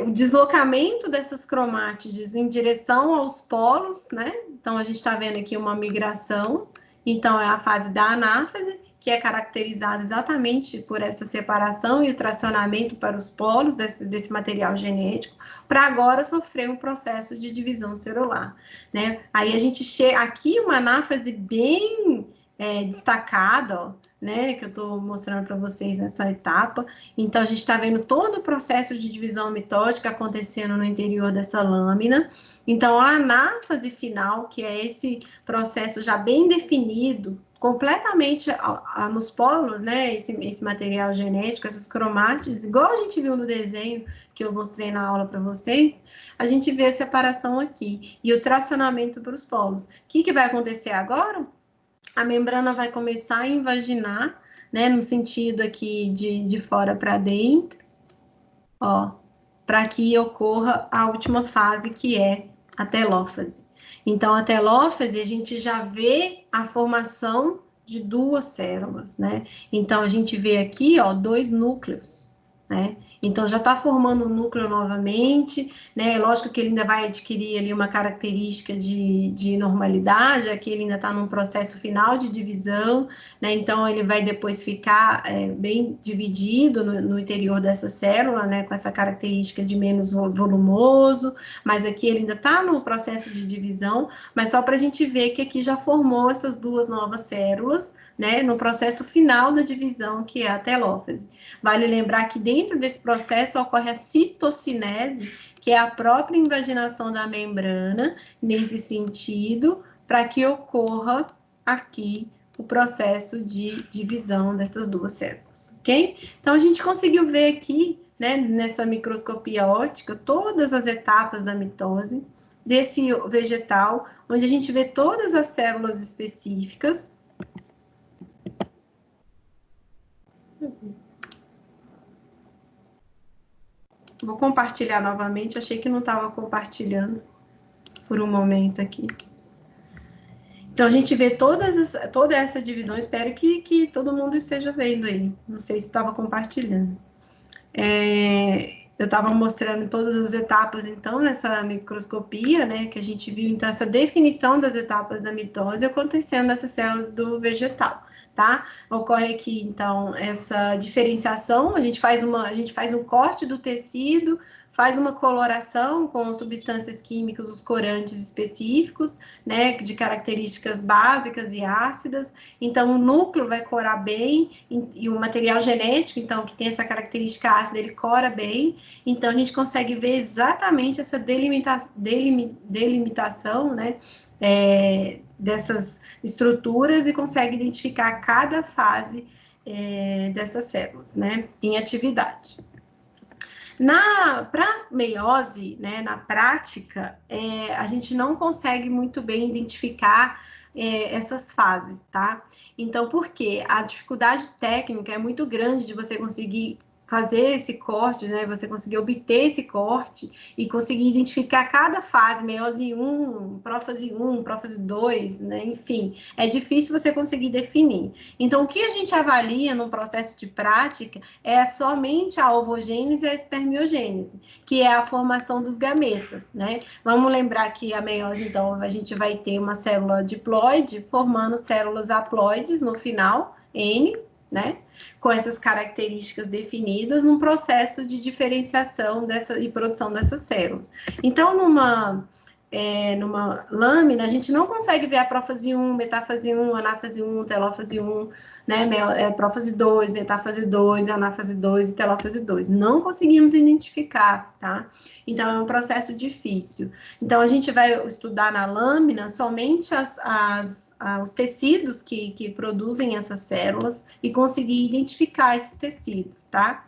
o deslocamento dessas cromátides em direção aos polos, né? Então, a gente está vendo aqui uma migração. Então, é a fase da anáfase, que é caracterizada exatamente por essa separação e o tracionamento para os polos desse material genético, para agora sofrer um processo de divisão celular, né? Aí a gente chega aqui, uma anáfase bem destacada, ó, né, que eu estou mostrando para vocês nessa etapa. Então, a gente está vendo todo o processo de divisão mitótica acontecendo no interior dessa lâmina. Então, a anáfase final, que é esse processo já bem definido, completamente nos polos, né, esse material genético, essas cromátides, igual a gente viu no desenho que eu mostrei na aula para vocês, a gente vê a separação aqui, e o tracionamento para os polos. O que vai acontecer agora? A membrana vai começar a invaginar, né, no sentido aqui de fora para dentro, ó, para que ocorra a última fase, que é a telófase. Então, a telófase, a gente já vê a formação de duas células, né? Então, a gente vê aqui, ó, 2 núcleos, né? Então, já está formando um núcleo novamente, né? Lógico que ele ainda vai adquirir ali uma característica de normalidade, aqui ele ainda está num processo final de divisão, né? Então, ele vai depois ficar bem dividido no interior dessa célula, né? Com essa característica de menos volumoso, mas aqui ele ainda está no processo de divisão, mas só para a gente ver que aqui já formou essas 2 novas células, né, no processo final da divisão, que é a telófase. Vale lembrar que dentro desse processo ocorre a citocinese, que é a própria invaginação da membrana, nesse sentido, para que ocorra aqui o processo de divisão dessas 2 células, ok? Então, a gente conseguiu ver aqui, né, nessa microscopia óptica, todas as etapas da mitose desse vegetal, onde a gente vê todas as células específicas. Vou compartilhar novamente, achei que não estava compartilhando por um momento aqui. Então, a gente vê toda essa divisão, espero que todo mundo esteja vendo aí, não sei se estava compartilhando. Eu estava mostrando todas as etapas, então, nessa microscopia, né, que a gente viu, então, essa definição das etapas da mitose acontecendo nessa célula do vegetal, tá? Ocorre aqui, então, essa diferenciação, a gente faz um corte do tecido, faz uma coloração com substâncias químicas, os corantes específicos, né, de características básicas e ácidas. Então, o núcleo vai corar bem, e o material genético, então, que tem essa característica ácida, ele cora bem. Então, a gente consegue ver exatamente essa delimitação, né, dessas estruturas e consegue identificar cada fase dessas células, né, em atividade. Para meiose, né, na prática, a gente não consegue muito bem identificar essas fases, tá? Então, por quê? A dificuldade técnica é muito grande de você conseguir fazer esse corte, né, você conseguir obter esse corte e conseguir identificar cada fase, meiose 1, prófase 1, prófase 2, né, enfim, é difícil você conseguir definir. Então, o que a gente avalia no processo de prática é somente a ovogênese e a espermiogênese, que é a formação dos gametas, né? Vamos lembrar que a meiose, então, a gente vai ter uma célula diploide formando células haploides no final, N, né, com essas características definidas num processo de diferenciação e produção dessas células. Então, numa lâmina, a gente não consegue ver a prófase 1, metáfase 1, anáfase 1, telófase 1, né, prófase 2, metáfase 2, anáfase 2 e telófase 2. Não conseguimos identificar, tá? Então, é um processo difícil. Então, a gente vai estudar na lâmina somente os tecidos que produzem essas células e conseguir identificar esses tecidos, tá?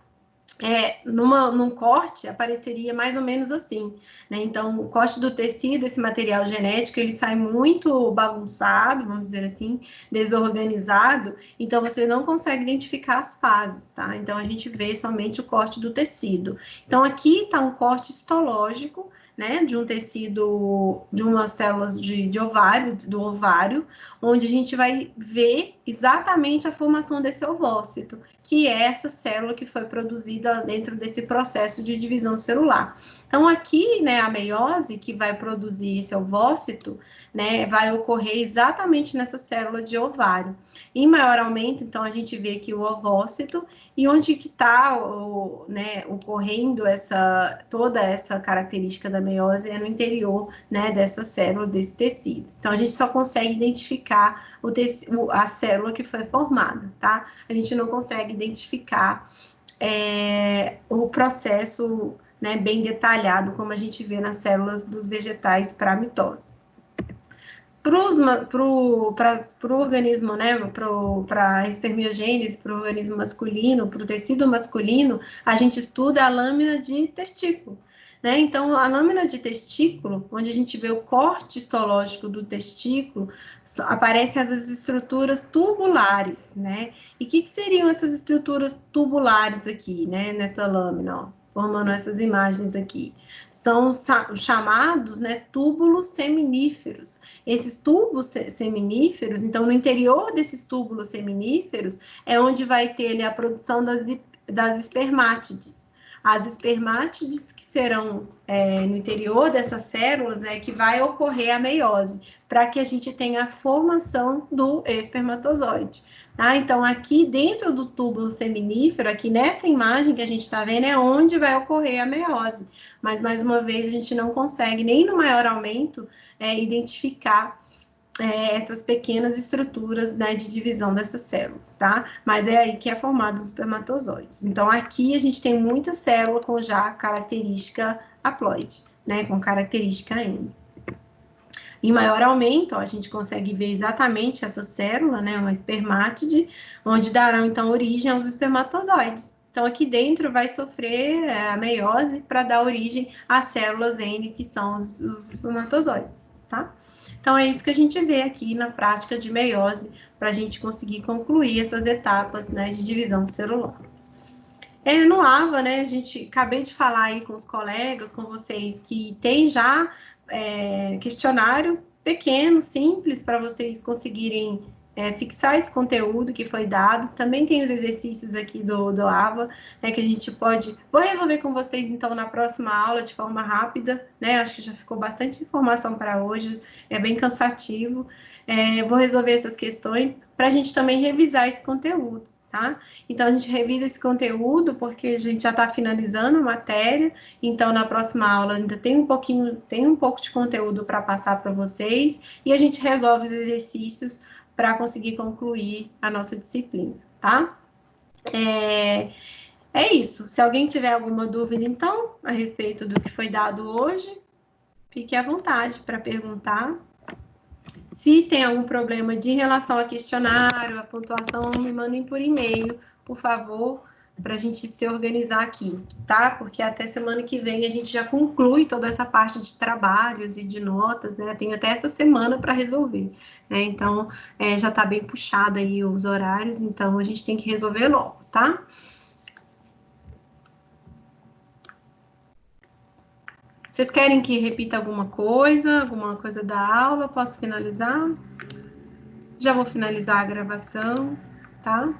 Num corte, apareceria mais ou menos assim, né? Então, o corte do tecido, esse material genético, ele sai muito bagunçado, vamos dizer assim, desorganizado, então você não consegue identificar as fases, tá? Então, a gente vê somente o corte do tecido. Então, aqui está um corte histológico, né, de um tecido, de umas células de ovário, do ovário, onde a gente vai ver exatamente a formação desse ovócito, que é essa célula que foi produzida dentro desse processo de divisão celular. Então, aqui, né, a meiose, que vai produzir esse ovócito, né, vai ocorrer exatamente nessa célula de ovário. Em maior aumento, então, a gente vê aqui o ovócito, e onde que está, né, ocorrendo toda essa característica da meiose é no interior, né, dessa célula, desse tecido. Então, a gente só consegue identificar a célula que foi formada, tá? A gente não consegue identificar o processo, né, bem detalhado, como a gente vê nas células dos vegetais para a mitose. Para o organismo, né, para a espermiogênese, para o organismo masculino, para o tecido masculino, a gente estuda a lâmina de testículo, né? Então, a lâmina de testículo, onde a gente vê o corte histológico do testículo, aparecem as estruturas tubulares, né? E o que seriam essas estruturas tubulares aqui, né, nessa lâmina, ó, formando essas imagens aqui? São os chamados, né, túbulos seminíferos. Esses túbulos seminíferos, então, no interior desses túbulos seminíferos, é onde vai ter ali a produção das espermátides. As espermátides que serão no interior dessas células, né, que vai ocorrer a meiose, para que a gente tenha a formação do espermatozoide. Tá? Então, aqui dentro do túbulo seminífero, aqui nessa imagem que a gente está vendo, é onde vai ocorrer a meiose. Mas, mais uma vez, a gente não consegue, nem no maior aumento, identificar essas pequenas estruturas, né, de divisão dessas células, tá? Mas é aí que é formado os espermatozoides. Então, aqui a gente tem muita célula com já característica haploide, né, com característica N. Em maior aumento, ó, a gente consegue ver exatamente essa célula, né, uma espermátide, onde darão, então, origem aos espermatozoides, Então, aqui dentro vai sofrer a meiose para dar origem às células N, que são os espermatozoides, tá? Então, é isso que a gente vê aqui na prática de meiose, para a gente conseguir concluir essas etapas, né, de divisão celular. No AVA, né, acabei de falar aí com os colegas, com vocês, que tem já questionário pequeno, simples, para vocês conseguirem fixar esse conteúdo que foi dado. Também tem os exercícios aqui do AVA, né, que a gente pode... Vou resolver com vocês, então, na próxima aula, de forma rápida, né, acho que já ficou bastante informação para hoje, é bem cansativo. Vou resolver essas questões para a gente também revisar esse conteúdo, tá? Então, a gente revisa esse conteúdo, porque a gente já está finalizando a matéria, então, na próxima aula ainda tem um pouco de conteúdo para passar para vocês, e a gente resolve os exercícios para conseguir concluir a nossa disciplina, tá? É isso. Se alguém tiver alguma dúvida, então, a respeito do que foi dado hoje, fique à vontade para perguntar. Se tem algum problema de relação a questionário, a pontuação, me mandem por e-mail, por favor, para a gente se organizar aqui, tá? Porque até semana que vem a gente já conclui toda essa parte de trabalhos e de notas, né? Tem até essa semana para resolver, né? Então, já está bem puxado aí os horários, então a gente tem que resolver logo, tá? Vocês querem que repita alguma coisa da aula? Posso finalizar? Já vou finalizar a gravação, tá?